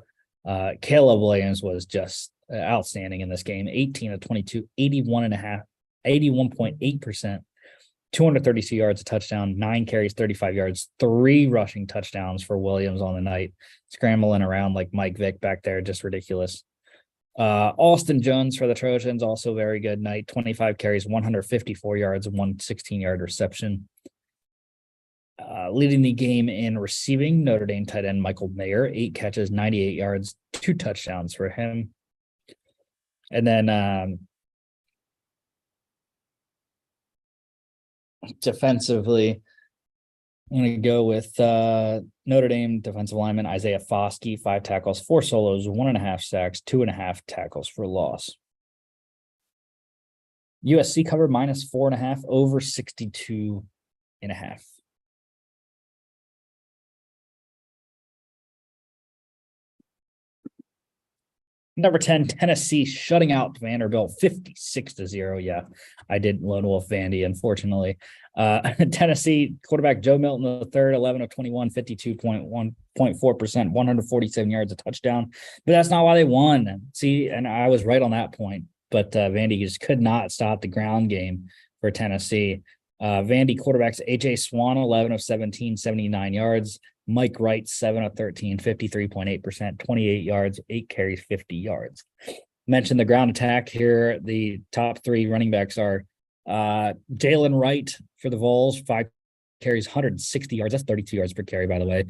Caleb Williams was just outstanding in this game, 18 of 22, 81.8%, 232 yards, a touchdown, 9 carries, 35 yards, 3 rushing touchdowns for Williams on the night, scrambling around like Mike Vick back there, just ridiculous. Austin Jones for the Trojans, also very good night, 25 carries, 154 yards, 1 16-yard reception. Leading the game in receiving, Notre Dame tight end Michael Mayer, 8 catches, 98 yards, 2 touchdowns for him. And then defensively, I'm going to go with Notre Dame defensive lineman Isaiah Foskey, 5 tackles, 4 solos, 1.5 sacks, 2.5 tackles for loss. USC covered minus 4.5 over 62.5. Number 10, Tennessee shutting out Vanderbilt 56-0. Yeah, I did lone wolf Vandy, unfortunately. Tennessee quarterback Joe Milton III, 11 of 21, 52.4%, 147 yards, a touchdown. But that's not why they won. See, and I was right on that point. But Vandy just could not stop the ground game for Tennessee. Vandy quarterbacks A.J. Swan, 11 of 17, 79 yards. Mike Wright, 7 of 13, 53.8%, 28 yards, 8 carries, 50 yards. Mentioned the ground attack here. The top 3 running backs are Jalen Wright for the Vols, 5 carries, 160 yards. That's 32 yards per carry, by the way.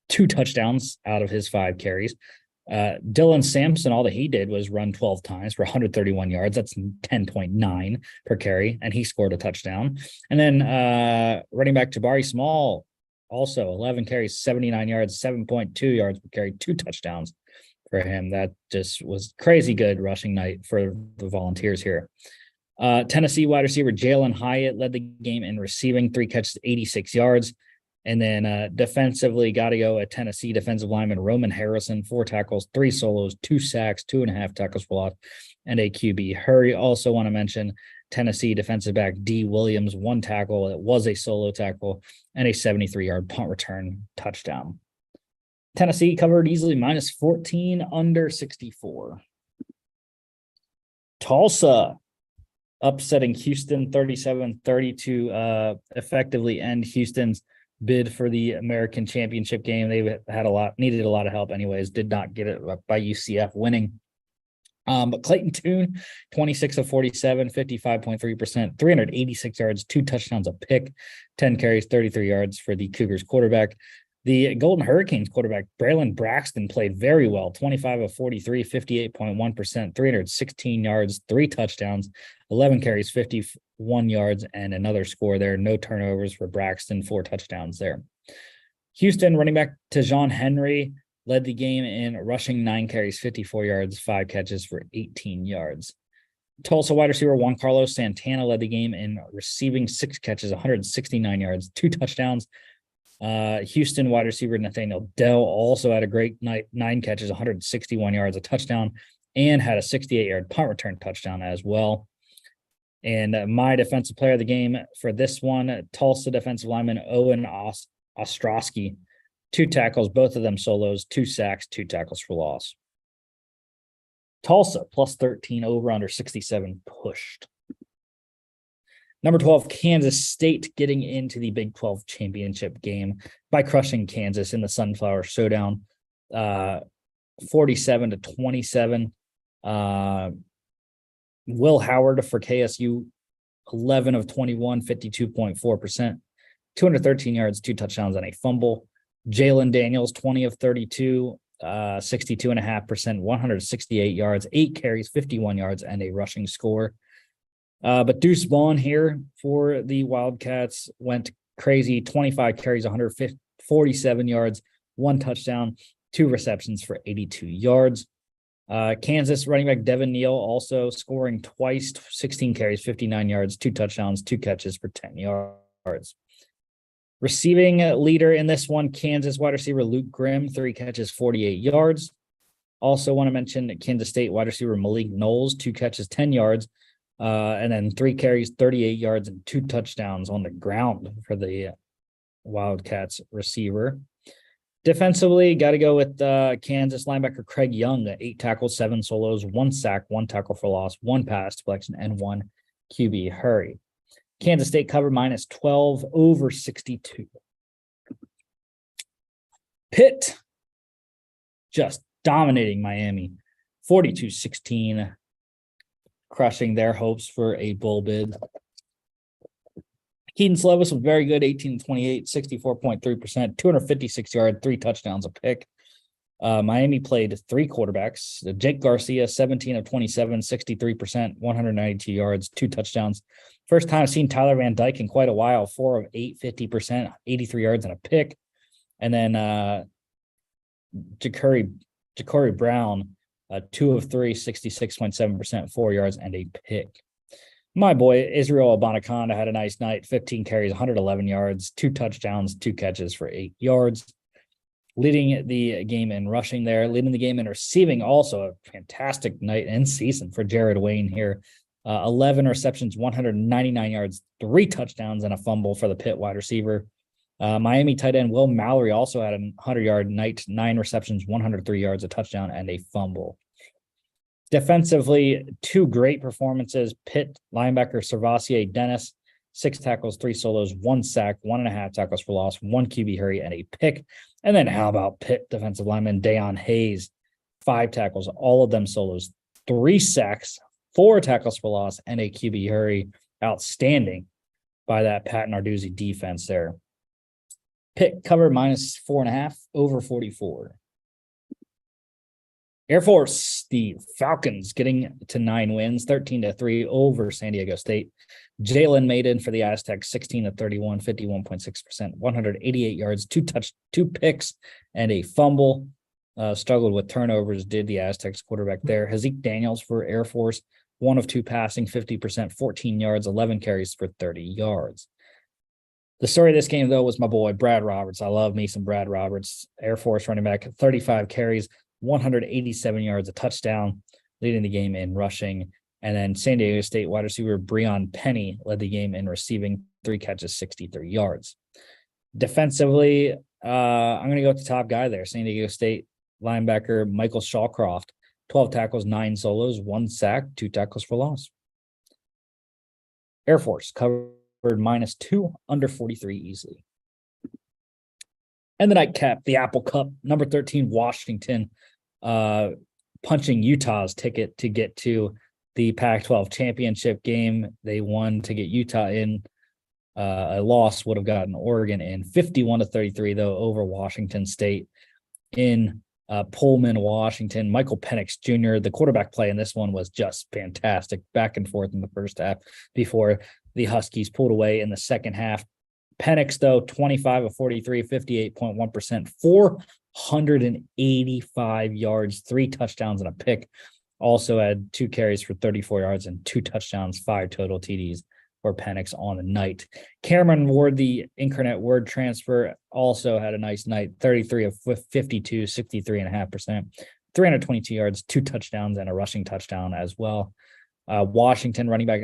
2 touchdowns out of his 5 carries. Dylan Sampson, all that he did was run 12 times for 131 yards. That's 10.9 per carry, and he scored a touchdown. And then running back Jabari Small, also 11 carries, 79 yards, 7.2 yards per carry, 2 touchdowns for him. That just was crazy good rushing night for the Volunteers here. Tennessee wide receiver Jalen Hyatt led the game in receiving, 3 catches, 86 yards. And then defensively, got to go at Tennessee defensive lineman Roman Harrison, 4 tackles, 3 solos, 2 sacks, 2.5 tackles for loss, and a QB hurry. Also want to mention Tennessee defensive back D. Williams, 1 tackle. It was a solo tackle and a 73-yard punt return touchdown. Tennessee covered easily -14 under 64. Tulsa upsetting Houston 37-30 to effectively end Houston's bid for the American Championship game. They had needed a lot of help anyways, did not get it by UCF winning. But Clayton Tune, 26 of 47, 55.3%, 386 yards, 2 touchdowns, a pick, 10 carries, 33 yards for the Cougars quarterback. The Golden Hurricanes quarterback, Braylon Braxton, played very well, 25 of 43, 58.1%, 316 yards, 3 touchdowns, 11 carries, 51 yards, and another score there. No turnovers for Braxton, 4 touchdowns there. Houston running back Tajon Henry led the game in rushing, 9 carries, 54 yards, 5 catches for 18 yards. Tulsa wide receiver Juan Carlos Santana led the game in receiving, 6 catches, 169 yards, 2 touchdowns. Houston wide receiver Nathaniel Dell also had a great night, 9 catches, 161 yards, a touchdown, and had a 68-yard punt return touchdown as well. And my defensive player of the game for this one, Tulsa defensive lineman Owen Ostrowski, 2 tackles, both of them solos, 2 sacks, 2 tackles for loss. Tulsa +13 over under 67 pushed. Number 12, Kansas State getting into the Big 12 championship game by crushing Kansas in the Sunflower Showdown, 47-27. Will Howard for KSU, 11 of 21, 52.4%, 213 yards, 2 touchdowns, and a fumble. Jalen Daniels, 20 of 32, 62.5%, 168 yards, 8 carries, 51 yards, and a rushing score. But Deuce Vaughn here for the Wildcats went crazy, 25 carries, 147 yards, 1 touchdown, 2 receptions for 82 yards. Kansas running back Devin Neal also scoring twice, 16 carries, 59 yards, 2 touchdowns, 2 catches for 10 yards. Receiving leader in this one, Kansas wide receiver Luke Grimm, 3 catches, 48 yards. Also want to mention Kansas State wide receiver Malik Knowles, 2 catches, 10 yards, and then 3 carries, 38 yards, and 2 touchdowns on the ground for the Wildcats receiver. Defensively, got to go with Kansas linebacker Craig Young, 8 tackles, 7 solos, 1 sack, 1 tackle for loss, 1 pass deflection, and 1 QB hurry. Kansas State cover -12 over 62. Pitt just dominating Miami, 42-16, crushing their hopes for a bowl bid. Keaton Slovis was very good, 18-28, 64.3%, 256 yards, 3 touchdowns, a pick. Miami played 3 quarterbacks. Jake Garcia, 17 of 27, 63%, 192 yards, 2 touchdowns. First time I've seen Tyler Van Dyke in quite a while, 4 of 8, 50%, 83 yards, and a pick. And then Ja'Cory Brown, 2 of 3, 66.7%, 4 yards, and a pick. My boy, Israel Abanikanda, had a nice night, 15 carries, 111 yards, 2 touchdowns, 2 catches for 8 yards. Leading the game in rushing there, leading the game in receiving, also a fantastic night and season for Jared Wayne here. 11 receptions, 199 yards, 3 touchdowns, and a fumble for the Pitt wide receiver. Miami tight end Will Mallory also had a 100-yard night, 9 receptions, 103 yards, a touchdown, and a fumble. Defensively, 2 great performances. Pitt linebacker Servassier Dennis, 6 tackles, 3 solos, 1 sack, 1.5 tackles for loss, 1 QB hurry, and a pick. And then how about Pitt defensive lineman Dayon Hayes, 5 tackles, all of them solos, 3 sacks, 4 tackles for loss, and a QB hurry. Outstanding by that Pat Narduzzi defense there. Pitt cover -4.5 over 44. Air Force, the Falcons getting to 9 wins, 13-3 over San Diego State. Jalen Maiden for the Aztecs, 16-31, 51.6%, 188 yards, two picks, and a fumble. Struggled with turnovers, did the Aztecs quarterback there. Hazik Daniels for Air Force, 1 of 2 passing, 50%, 14 yards, 11 carries for 30 yards. The story of this game, though, was my boy, Brad Roberts. I love me some Brad Roberts. Air Force running back, 35 carries, 187 yards, a touchdown, leading the game in rushing. And then San Diego State wide receiver Breon Penny led the game in receiving, 3 catches, 63 yards. Defensively, I'm going to go with the top guy there, San Diego State linebacker Michael Shawcroft, 12 tackles, 9 solos, 1 sack, 2 tackles for loss. Air Force covered -2, under 43 easily. And the nightcap, the Apple Cup, number 13, Washington, punching Utah's ticket to get to the Pac-12 championship game. They won to get Utah in. A loss would have gotten Oregon in. 51-33, though, over Washington State in Pullman, Washington. Michael Penix Jr., the quarterback play in this one was just fantastic, back and forth in the first half before the Huskies pulled away in the second half. Penix, though, 25 of 43, 58.1%, 485 yards, 3 touchdowns and a pick. Also had 2 carries for 34 yards and 2 touchdowns, 5 total TDs for Penix on the night. Cameron Ward, the Incarnate Word transfer, also had a nice night, 33 of 52, 63.5%, 322 yards, 2 touchdowns and a rushing touchdown as well. Washington running back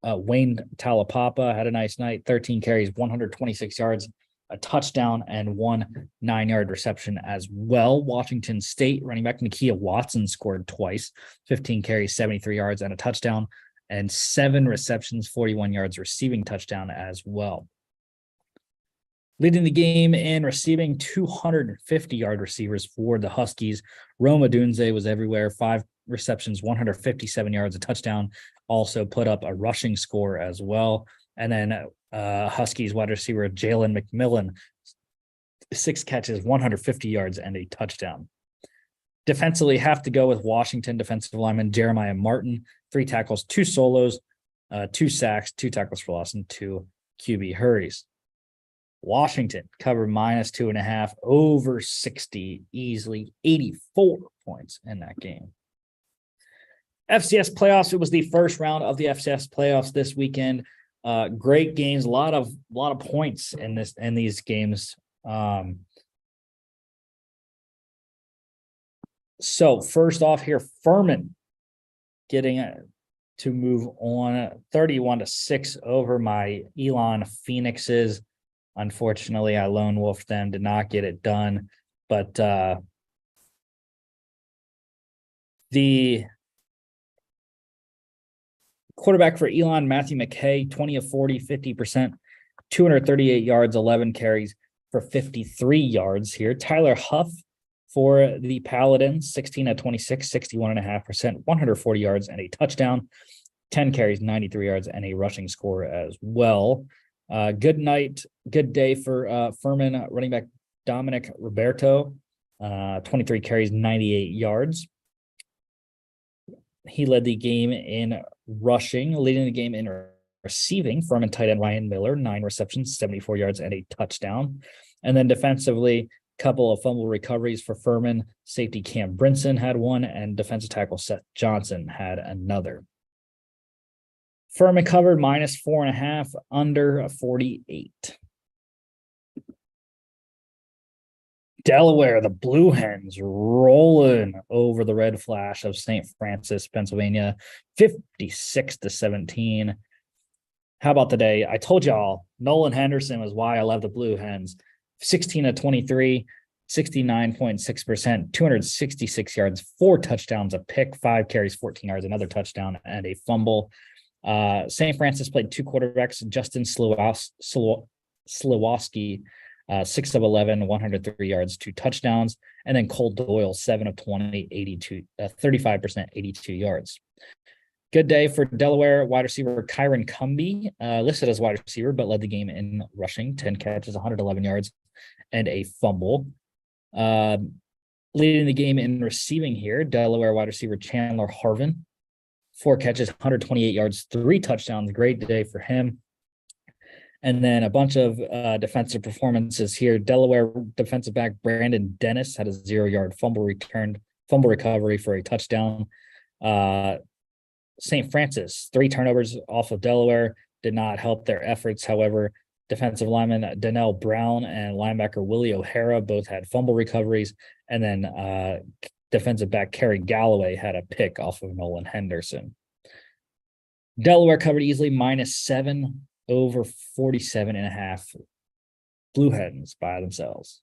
Wayne Talapapa had a nice night, 13 carries, 126 yards, a touchdown, and 1 9-yard reception as well. Washington State running back Nakia Watson scored twice, 15 carries, 73 yards, and a touchdown, and 7 receptions, 41 yards, receiving touchdown as well. Leading the game in receiving, 250-yard receivers for the Huskies. Roma Dunze was everywhere, 5 receptions, 157 yards, a touchdown. Also put up a rushing score as well. And then Huskies wide receiver Jalen McMillan, 6 catches, 150 yards, and a touchdown. Defensively, have to go with Washington defensive lineman Jeremiah Martin, 3 tackles, 2 solos, 2 sacks, 2 tackles for loss, and 2 QB hurries. Washington covered -2.5, over 60 easily, 84 points in that game. FCS playoffs. It was the first round of the FCS playoffs this weekend. Great games, a lot of points in these games. So first off here, Furman getting to move on 31-6 over my Elon Phoenixes. Unfortunately, I lone wolfed them, did not get it done. But the quarterback for Elon, Matthew McKay, 20 of 40, 50%, 238 yards, 11 carries for 53 yards here. Tyler Huff for the Paladins, 16 of 26, 61.5%, 140 yards and a touchdown, 10 carries, 93 yards, and a rushing score as well. Good day for Furman running back Dominic Roberto, 23 carries, 98 yards. He led the game in rushing, leading the game in receiving. Furman tight end Ryan Miller, 9 receptions, 74 yards, and a touchdown. And then defensively, couple of fumble recoveries for Furman. Safety Cam Brinson had 1, and defensive tackle Seth Johnson had another. Furman covered -4.5, under 48. Delaware, the Blue Hens rolling over the Red Flash of St. Francis, Pennsylvania, 56-17. How about today? I told y'all Nolan Henderson was why I love the Blue Hens. 16 of 23, 69.6%, 266 yards, 4 touchdowns, a pick, 5 carries, 14 yards, another touchdown, and a fumble. St. Francis played 2 quarterbacks, Justin Slawowski, 6 of 11, 103 yards, 2 touchdowns, and then Cole Doyle, 7 of 20, 35%, 82 yards. Good day for Delaware wide receiver Kyron Cumby, listed as wide receiver, but led the game in rushing, 10 catches, 111 yards, and a fumble. Leading the game in receiving here, Delaware wide receiver Chandler Harvin. 4 catches, 128 yards, 3 touchdowns. Great day for him. And then a bunch of defensive performances here. Delaware defensive back Brandon Dennis had a 0-yard fumble recovery for a touchdown. St. Francis, 3 turnovers off of Delaware did not help their efforts. However, defensive lineman Donnell Brown and linebacker Willie O'Hara both had fumble recoveries. And then defensive back Kerry Galloway had a pick off of Nolan Henderson. Delaware covered easily, -7 over 47.5. Blue Hens by themselves.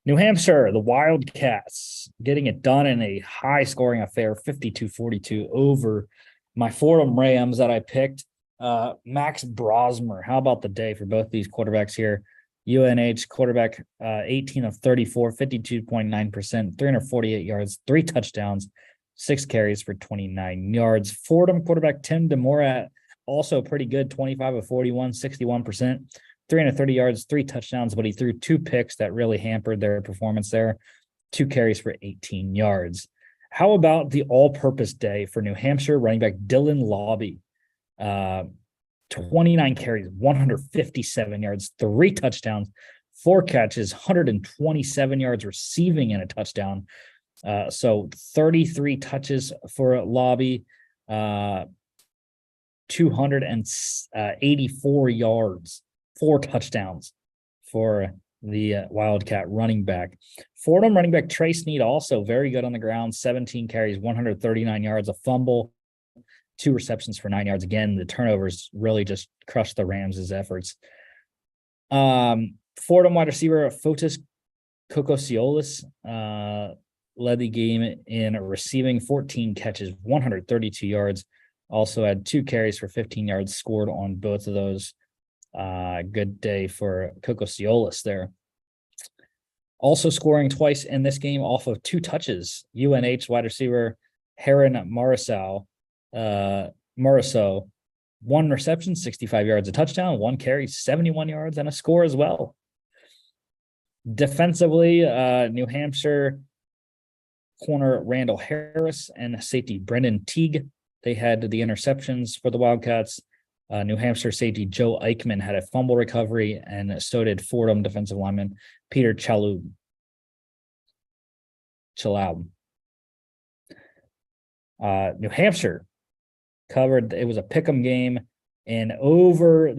New Hampshire, the Wildcats, getting it done in a high-scoring affair, 52-42 over my Fordham Rams that I picked. Max Brosmer, how about the day for both these quarterbacks here? UNH quarterback, 18 of 34, 52.9%, 348 yards, 3 touchdowns, 6 carries for 29 yards. Fordham quarterback Tim DeMorat, also pretty good, 25 of 41, 61%, 330 yards, 3 touchdowns, but he threw 2 picks that really hampered their performance there. 2 carries for 18 yards. How about the all-purpose day for New Hampshire running back Dylan Lobby? 29 carries, 157 yards, 3 touchdowns, 4 catches, 127 yards receiving and a touchdown. So 33 touches for Lobby, 284 yards, 4 touchdowns for the Wildcat running back. Fordham running back Trey Snead also very good on the ground, 17 carries, 139 yards, a fumble, 2 receptions for 9 yards. Again, the turnovers really just crushed the Rams' efforts. Fordham wide receiver Fotis Kokosiolis led the game in receiving, 14 catches, 132 yards. Also had 2 carries for 15 yards, scored on both of those. Good day for Kokosiolis there. Also scoring twice in this game off of 2 touches. UNH wide receiver Heron Marisau, 1 reception, 65 yards, a touchdown, 1 carry, 71 yards, and a score as well. Defensively, New Hampshire corner Randall Harris and safety Brendan Teague, they had the interceptions for the Wildcats. New Hampshire safety Joe Eichmann had a fumble recovery, and so did Fordham defensive lineman Peter Chalaub. New Hampshire covered, it was a pick'em game, and over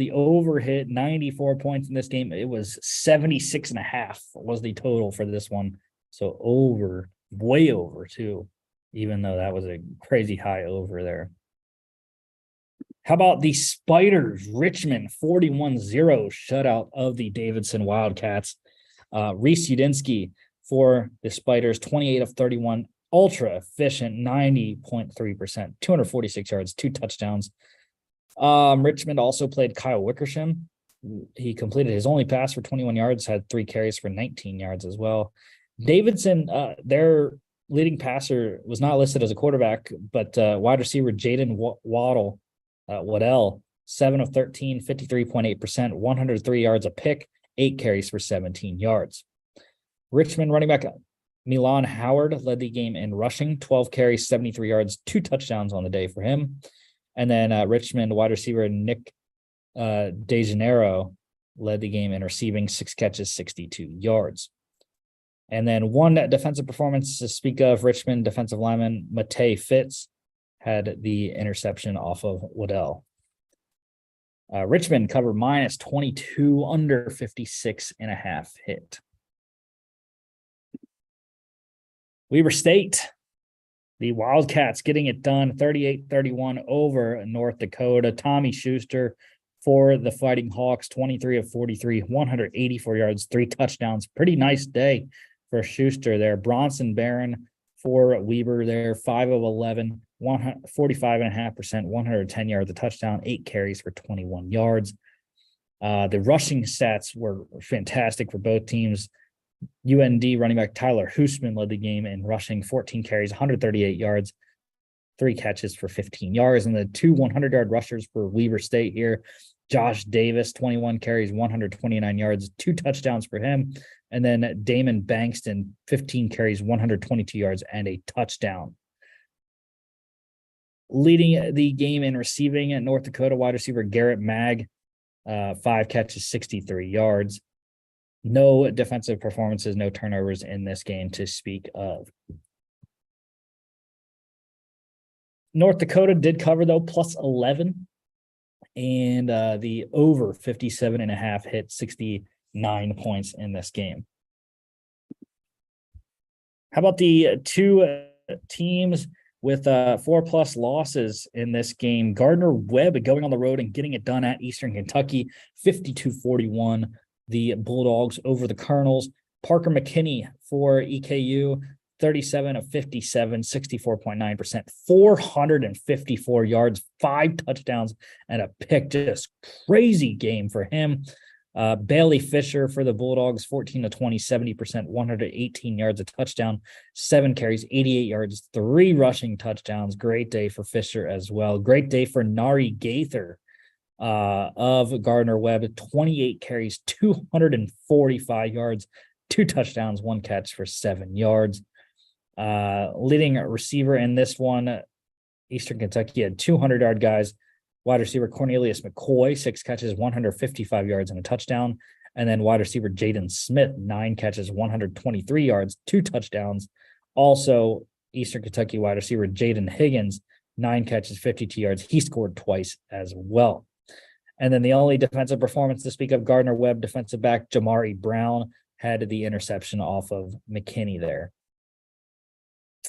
hit 94 points in this game. It was 76.5 was the total for this one. So over, way over too, even though that was a crazy high over there. How about the Spiders? Richmond 41-0 shutout of the Davidson Wildcats. Reese Udinsky for the Spiders, 28 of 31, ultra efficient, 90.3%, 246 yards, 2 touchdowns. Richmond also played Kyle Wickersham. He completed his only pass for 21 yards, had 3 carries for 19 yards as well. Davidson, their leading passer was not listed as a quarterback, but wide receiver Jaden Waddell, 7 of 13, 53.8%, 103 yards a pick, 8 carries for 17 yards. Richmond running back Milan Howard led the game in rushing, 12 carries, 73 yards, 2 touchdowns on the day for him. And then Richmond wide receiver Nick DeGennaro led the game in receiving, 6 catches, 62 yards. And then one defensive performance to speak of, Richmond defensive lineman Matei Fitz had the interception off of Waddell. Richmond covered -22 under 56.5 hit. Weber State, the Wildcats getting it done, 38-31 over North Dakota. Tommy Schuster for the Fighting Hawks, 23 of 43, 184 yards, 3 touchdowns. Pretty nice day for Schuster there. Bronson Barron for Weber there, 5 of 11, 45.5%, 110 yards, a touchdown, 8 carries for 21 yards. The rushing stats were fantastic for both teams. UND running back Tyler Hoosman led the game in rushing, 14 carries, 138 yards, 3 catches for 15 yards. And the 2 100-yard rushers for Weber State here, Josh Davis, 21 carries, 129 yards, 2 touchdowns for him. And then Damon Bankston, 15 carries, 122 yards, and a touchdown. Leading the game in receiving at North Dakota, wide receiver Garrett Magg, 5 catches, 63 yards. No defensive performances, no turnovers in this game to speak of. North Dakota did cover, though, plus 11. And the over 57.5 hit 69 points in this game. How about the two teams with 4+ losses in this game? Gardner Webb going on the road and getting it done at Eastern Kentucky, 52-41. The Bulldogs over the Colonels. Parker McKinney for EKU, 37 of 57, 64.9%, 454 yards, 5 touchdowns, and a pick. Just crazy game for him. Bailey Fisher for the Bulldogs, 14 of 20, 70%, 118 yards, a touchdown, 7 carries, 88 yards, 3 rushing touchdowns. Great day for Fisher as well. Great day for Nari Gaither of Gardner Webb, 28 carries, 245 yards, 2 touchdowns, 1 catch for 7 yards. Leading receiver in this one, Eastern Kentucky had 200-yard guys. Wide receiver Cornelius McCoy, 6 catches, 155 yards, and a touchdown. And then wide receiver Jaden Smith, 9 catches, 123 yards, 2 touchdowns. Also, Eastern Kentucky wide receiver Jaden Higgins, 9 catches, 52 yards. He scored twice as well. And then the only defensive performance to speak of, Gardner Webb defensive back Jamari Brown had the interception off of McKinney there.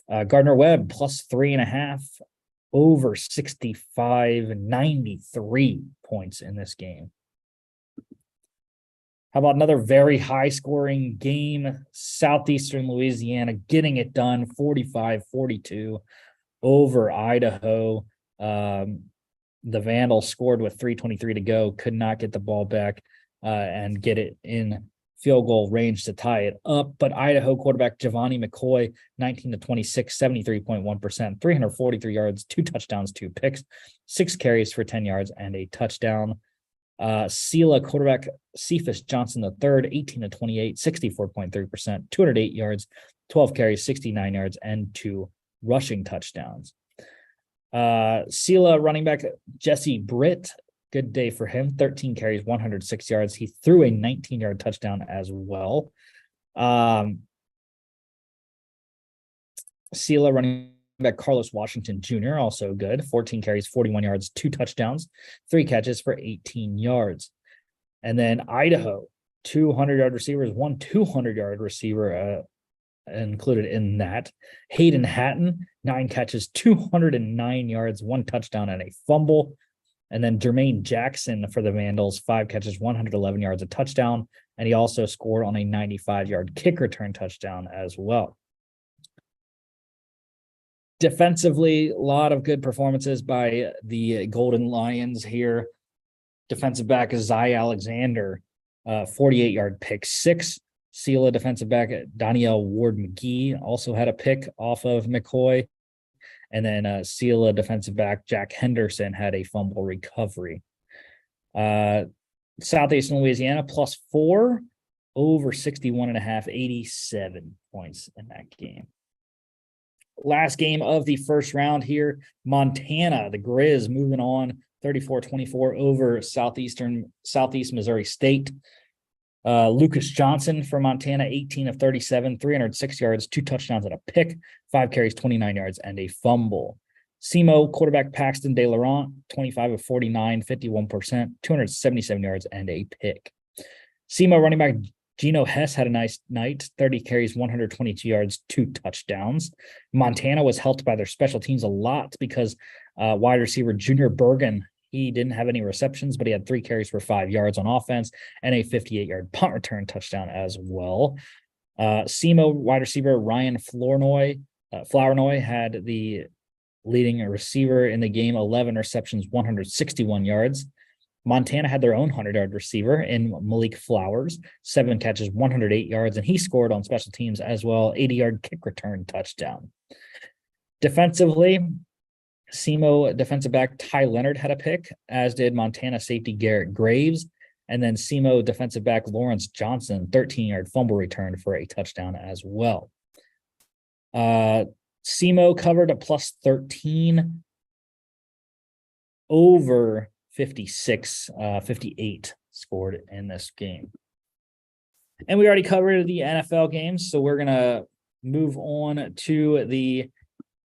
Gardner Webb plus 3.5, over 65-93 points in this game. How about another very high-scoring game? Southeastern Louisiana getting it done, 45-42 over Idaho. The Vandals scored with 3:23 to go, could not get the ball back and get it in field goal range to tie it up. But Idaho quarterback Giovanni McCoy, 19 of 26, 73.1%, 343 yards, 2 touchdowns, 2 picks, 6 carries for 10 yards, and a touchdown. Sela quarterback Cephas Johnson III, 18 of 28, 64.3%, 208 yards, 12 carries, 69 yards, and 2 rushing touchdowns. Sela running back Jesse Britt, good day for him, 13 carries, 106 yards. He threw a 19-yard touchdown as well. Sela running back Carlos Washington Jr., also good, 14 carries, 41 yards, 2 touchdowns, 3 catches for 18 yards. And then Idaho, 200-yard receivers, 1 200-yard receiver included in that. Hayden Hatton, 9 catches, 209 yards, 1 touchdown, and a fumble. And then Jermaine Jackson for the Vandals, 5 catches, 111 yards, a touchdown. And he also scored on a 95-yard kick return touchdown as well. Defensively, a lot of good performances by the Golden Lions here. Defensive back Zai Alexander, 48-yard pick 6. Sela defensive back Danielle Ward-McGee also had a pick off of McCoy. And then Sela defensive back Jack Henderson had a fumble recovery. Southeastern Louisiana plus 4, over 61.5, 87 points in that game. Last game of the first round here, Montana, the Grizz moving on 34-24 over Southeast Missouri State. Lucas Johnson for Montana, 18 of 37, 306 yards, 2 touchdowns and a pick, 5 carries, 29 yards, and a fumble. SEMO quarterback Paxton De Laurent, 25 of 49, 51%, 277 yards, and a pick. SEMO running back Geno Hess had a nice night, 30 carries, 122 yards, 2 touchdowns. Montana was helped by their special teams a lot because wide receiver Junior Bergen, he didn't have any receptions, but he had 3 carries for 5 yards on offense and a 58-yard punt return touchdown as well. SEMO wide receiver Ryan Flournoy had the leading receiver in the game, 11 receptions, 161 yards. Montana had their own 100-yard receiver in Malik Flowers, 7 catches, 108 yards, and he scored on special teams as well, 80-yard kick return touchdown. Defensively, SEMO defensive back Ty Leonard had a pick, as did Montana safety Garrett Graves. And then SEMO defensive back Lawrence Johnson, 13-yard fumble return for a touchdown as well. SEMO covered a plus 13 over 56, 58 scored in this game. And we already covered the NFL games, so we're going to move on to the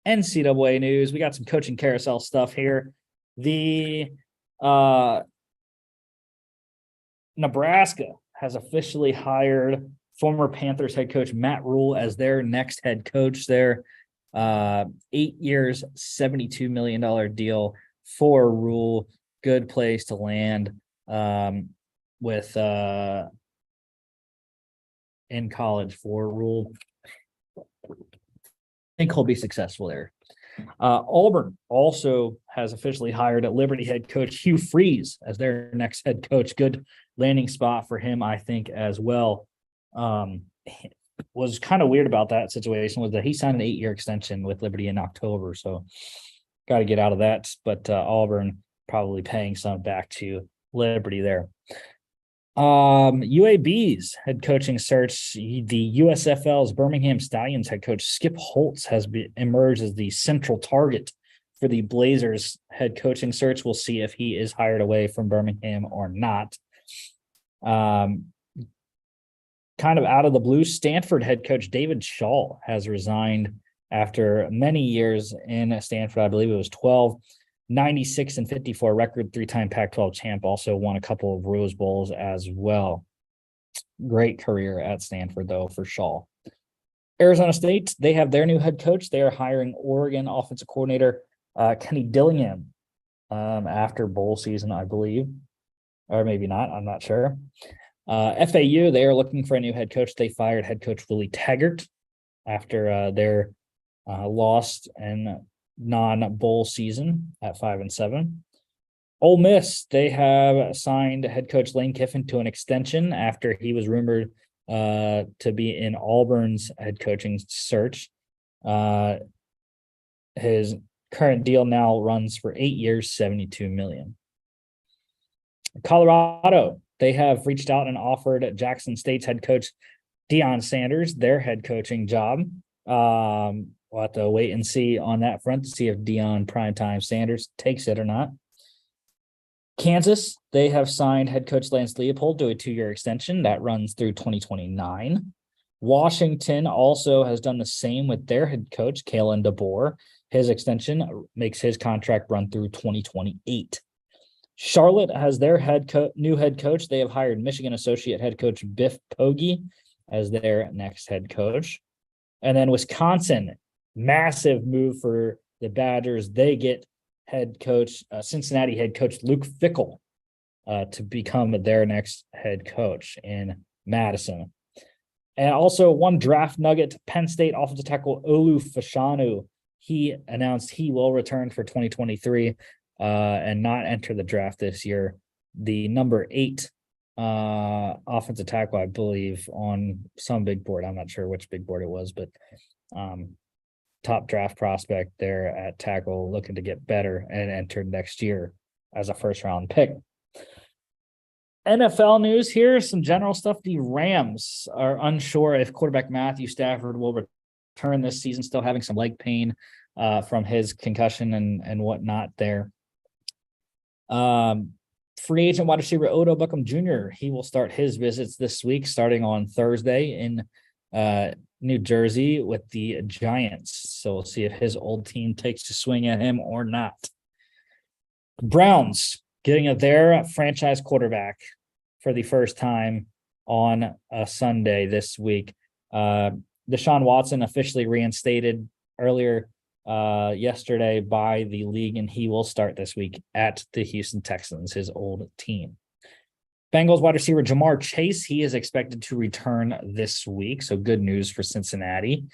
NCAA news. We got some coaching carousel stuff here. The Nebraska has officially hired former Panthers head coach Matt Rule as their next head coach there. 8 years, $72 million deal for Rule. Good place to land with in college for Rule. I think he'll be successful there. Auburn also has officially hired Liberty head coach Hugh Freeze as their next head coach. Good landing spot for him, I think, as well. Was kind of weird about that situation was that he signed an 8-year extension with Liberty in October, so got to get out of that. But Auburn probably paying some back to Liberty there. UAB's head coaching search, the USFL's Birmingham Stallions head coach Skip Holtz has emerged as the central target for the Blazers head coaching search. We'll see if he is hired away from Birmingham or not. Kind of out of the blue, Stanford head coach David Shaw has resigned after many years in Stanford. I believe it was 12, 96 and 54 record, 3-time Pac-12 champ, also won a couple of Rose Bowls as well. Great career at Stanford, though, for Shaw. Arizona State, they have their new head coach. They are hiring Oregon offensive coordinator Kenny Dillingham after bowl season, I believe. Or maybe not, I'm not sure. FAU, they are looking for a new head coach. They fired head coach Willie Taggart after their lost and non-bowl season at 5-7. Ole Miss, they have signed head coach Lane Kiffin to an extension after he was rumored to be in Auburn's head coaching search. His current deal now runs for 8 years, $72 million. Colorado, they have reached out and offered Jackson State's head coach Deion Sanders their head coaching job. We'll have to wait and see on that front to see if Deion Primetime Sanders takes it or not. Kansas, they have signed head coach Lance Leopold to a 2-year extension that runs through 2029. Washington also has done the same with their head coach, Kalen DeBoer. His extension makes his contract run through 2028. Charlotte has their new head coach. They have hired Michigan associate head coach Biff Poggi as their next head coach. And then Wisconsin, massive move for the Badgers. They get head coach, Cincinnati head coach Luke Fickell to become their next head coach in Madison. And also one draft nugget, Penn State offensive tackle Olu Fashanu. He announced he will return for 2023 and not enter the draft this year. The number 8 offensive tackle, I believe, on some big board. I'm not sure which big board it was, but top draft prospect there at tackle, looking to get better and enter next year as a first-round pick. NFL news here, some general stuff. The Rams are unsure if quarterback Matthew Stafford will return this season, still having some leg pain from his concussion and whatnot there. Free agent wide receiver Odell Beckham Jr., he will start his visits this week, starting on Thursday in New Jersey with the Giants. So we'll see if his old team takes a swing at him or not. Browns getting their franchise quarterback for the first time on a Sunday this week. Deshaun Watson officially reinstated earlier yesterday by the league, and he will start this week at the Houston Texans, his old team. Bengals wide receiver Jamar Chase, he is expected to return this week, so good news for Cincinnati.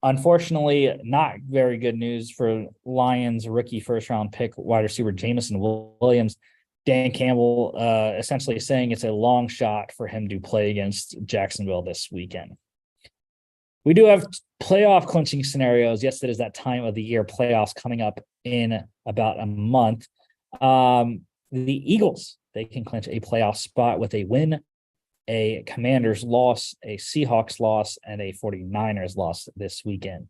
Unfortunately, not very good news for Lions rookie first-round pick wide receiver Jameson Williams. Dan Campbell essentially saying it's a long shot for him to play against Jacksonville this weekend. We do have playoff clinching scenarios. Yes, it is that time of the year. Playoffs coming up in about a month. The Eagles, they can clinch a playoff spot with a win, a Commanders loss, a Seahawks loss, and a 49ers loss this weekend.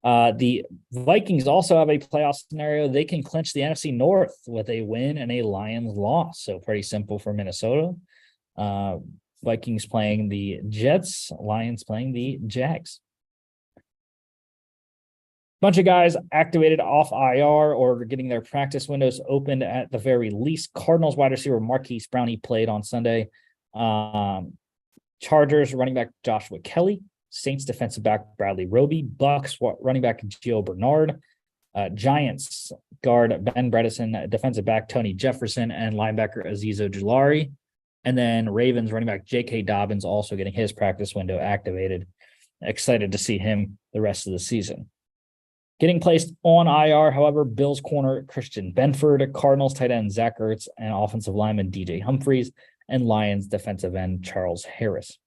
The Vikings also have a playoff scenario. They can clinch the NFC North with a win and a Lions loss. So pretty simple for Minnesota. Vikings playing the Jets, Lions playing the Jags. Bunch of guys activated off IR or getting their practice windows opened at the very least. Cardinals wide receiver Marquise Brown, he played on Sunday. Chargers running back Joshua Kelly. Saints defensive back Bradley Roby. Bucks running back Gio Bernard. Giants guard Ben Bredesen, defensive back Tony Jefferson, and linebacker Azeez Ojulari. And then Ravens running back J.K. Dobbins also getting his practice window activated. Excited to see him the rest of the season. Getting placed on IR, however, Bills corner Christian Benford, Cardinals tight end Zach Ertz, and offensive lineman DJ Humphries, and Lions defensive end Charles Harris.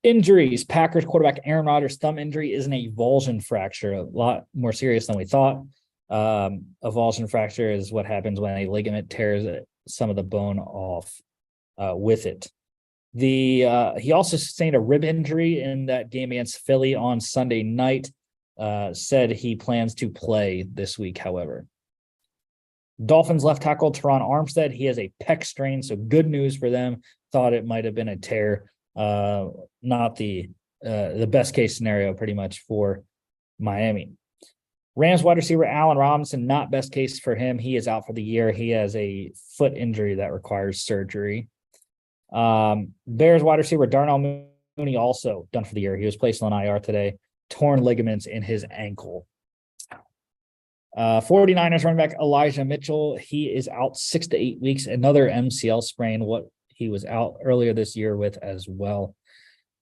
Injuries. Packers quarterback Aaron Rodgers' thumb injury is an avulsion fracture, a lot more serious than we thought. Avulsion fracture is what happens when a ligament tears some of the bone off with it. He also sustained a rib injury in that game against Philly on Sunday night. Said he plans to play this week, however. Dolphins left tackle Teron Armstead, he has a pec strain, so good news for them. Thought it might have been a tear. Not the best case scenario pretty much for Miami. Rams wide receiver Allen Robinson, not best case for him. He is out for the year. He has a foot injury that requires surgery. Bears wide receiver Darnell Mooney also done for the year. He was placed on IR today. Torn ligaments in his ankle. 49ers running back Elijah Mitchell, he is out 6 to 8 weeks. Another MCL sprain, what he was out earlier this year with as well.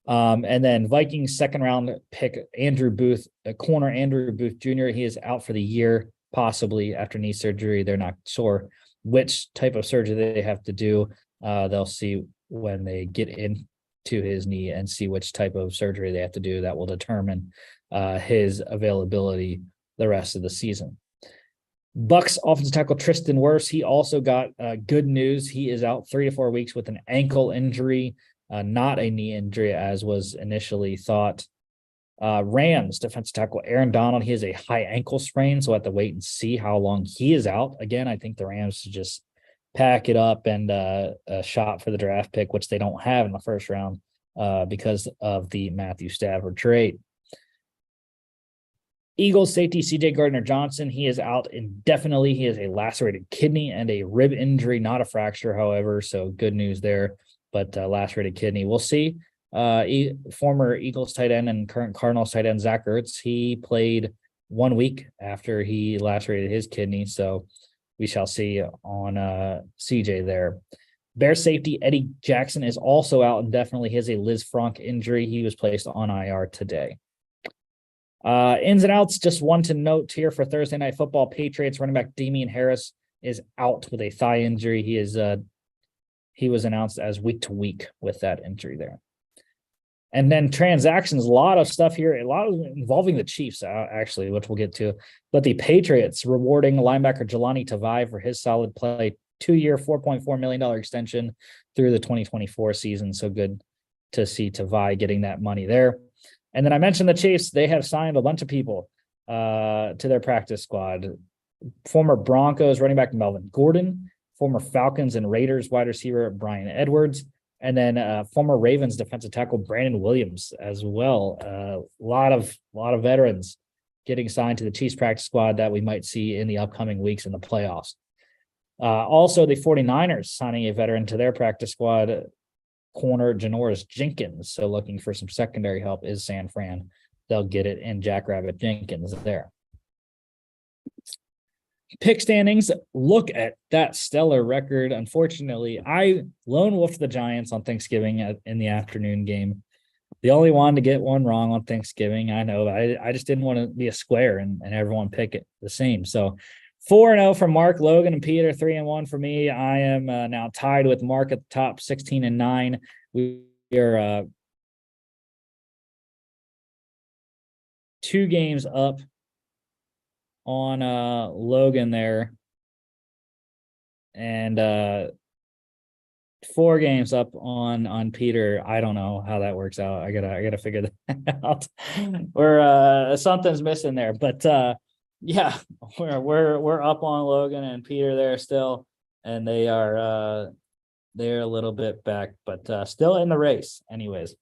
And then Vikings second round pick Andrew Booth, corner Andrew Booth Jr., he is out for the year, possibly after knee surgery. They're not sure which type of surgery they have to do. They'll see when they get into his knee and see which type of surgery they have to do. That will determine his availability the rest of the season. Bucks offensive tackle Tristan Wirfs, he also got good news. He is out 3 to 4 weeks with an ankle injury, not a knee injury as was initially thought. Rams defensive tackle Aaron Donald, he has a high ankle sprain, so we'll have to wait and see how long he is out. Again, I think the Rams should just pack it up and a shot for the draft pick, which they don't have in the first round because of the Matthew Stafford trade. Eagles safety CJ Gardner-Johnson, he is out indefinitely. He has a lacerated kidney and a rib injury, not a fracture, however, so good news there, but lacerated kidney. We'll see. Former Eagles tight end and current Cardinals tight end Zach Ertz, he played 1 week after he lacerated his kidney, so we shall see on CJ there. Bear safety Eddie Jackson is also out indefinitely. He has a Liz Frank injury. He was placed on IR today. Ins and outs, just one to note here for Thursday Night Football. Patriots running back Damian Harris is out with a thigh injury. He was announced as week to week with that injury there. And then transactions, a lot of stuff here, a lot of involving the Chiefs, actually, which we'll get to. But the Patriots rewarding linebacker Jelani Tavai for his solid play, 2-year, $4.4 million extension through the 2024 season. So good to see Tavai getting that money there. And then I mentioned the Chiefs, they have signed a bunch of people to their practice squad. Former Broncos running back Melvin Gordon, former Falcons and Raiders wide receiver Brian Edwards, and then former Ravens defensive tackle Brandon Williams as well. A lot of veterans getting signed to the Chiefs practice squad that we might see in the upcoming weeks in the playoffs. Also, the 49ers signing a veteran to their practice squad, corner Janoris Jenkins. So looking for some secondary help is San Fran. They'll get it in Jackrabbit Jenkins there. Pick standings, look at that stellar record. Unfortunately, I lone wolfed the Giants on Thanksgiving in the afternoon game. The only one to get one wrong on Thanksgiving. I know. I just didn't want to be a square and everyone pick it the same. So 4-0 for Mark, Logan, and Peter. 3-1 for me. I am now tied with Mark at the top, 16-9. We are 2 games up on Logan there, and 4 games up on Peter. I don't know how that works out. I gotta figure that out. We're something's missing there, but yeah, we're up on Logan and Peter there still, and they're a little bit back, but still in the race anyways.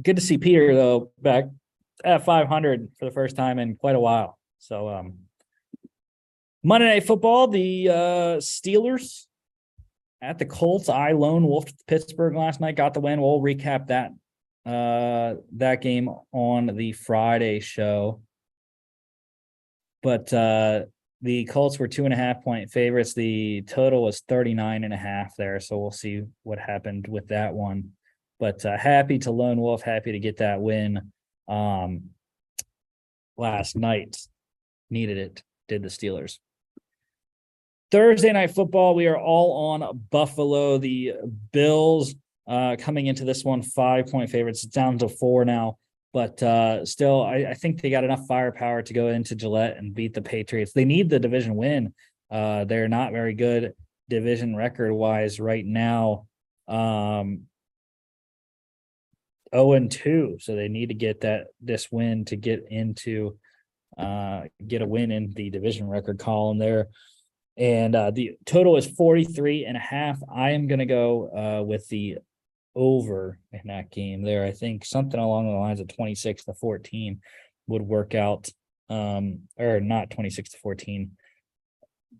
Good to see Peter though back at 500 for the first time in quite a while. So Monday Night Football, the Steelers at the Colts. I lone wolfed Pittsburgh last night, got the win. We'll recap that game on the Friday show. But the Colts were 2.5-point favorites. The total was 39.5 there. So we'll see what happened with that one. But happy to lone wolf, happy to get that win last night. Needed it, did the Steelers. Thursday Night Football, we are all on Buffalo. The Bills coming into this one, 5-point favorites. It's down to 4 now. But still, I think they got enough firepower to go into Gillette and beat the Patriots. They need the division win. They're not very good division record-wise right now. 0-2, so they need to get this win to get into get a win in the division record column there. And the total is 43.5. I am going to go with the over in that game there. I think something along the lines of 26-14 would work out. Or not 26-14.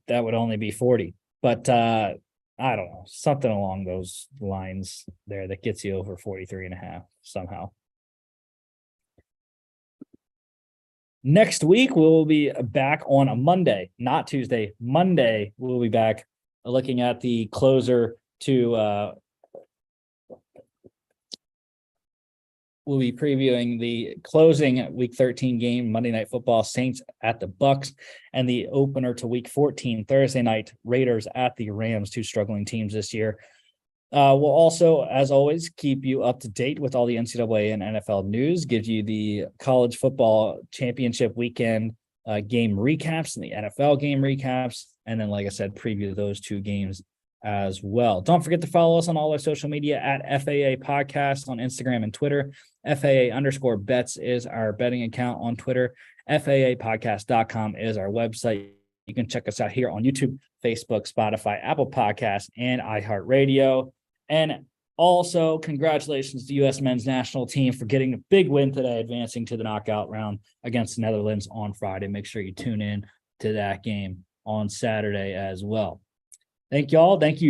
That would only be 40. But I don't know, something along those lines there that gets you over 43.5 somehow. Next week, we'll be back on a Monday, not Tuesday. Monday, we'll be back looking at the closer to we'll be previewing the closing Week 13 game, Monday Night Football, Saints at the Bucks, and the opener to Week 14, Thursday night, Raiders at the Rams, 2 struggling teams this year. We'll also, as always, keep you up to date with all the NCAA and NFL news, give you the college football championship weekend game recaps and the NFL game recaps, and then, like I said, preview those 2 games as well. Don't forget to follow us on all our social media at FAA Podcast on Instagram and Twitter. FAA_bets is our betting account on Twitter. FAApodcast.com is our website. You can check us out here on YouTube, Facebook, Spotify, Apple Podcasts, and iHeartRadio. And also, congratulations to U.S. men's national team for getting a big win today, advancing to the knockout round against the Netherlands on Friday. Make sure you tune in to that game on Saturday as well. Thank you all. Thank you.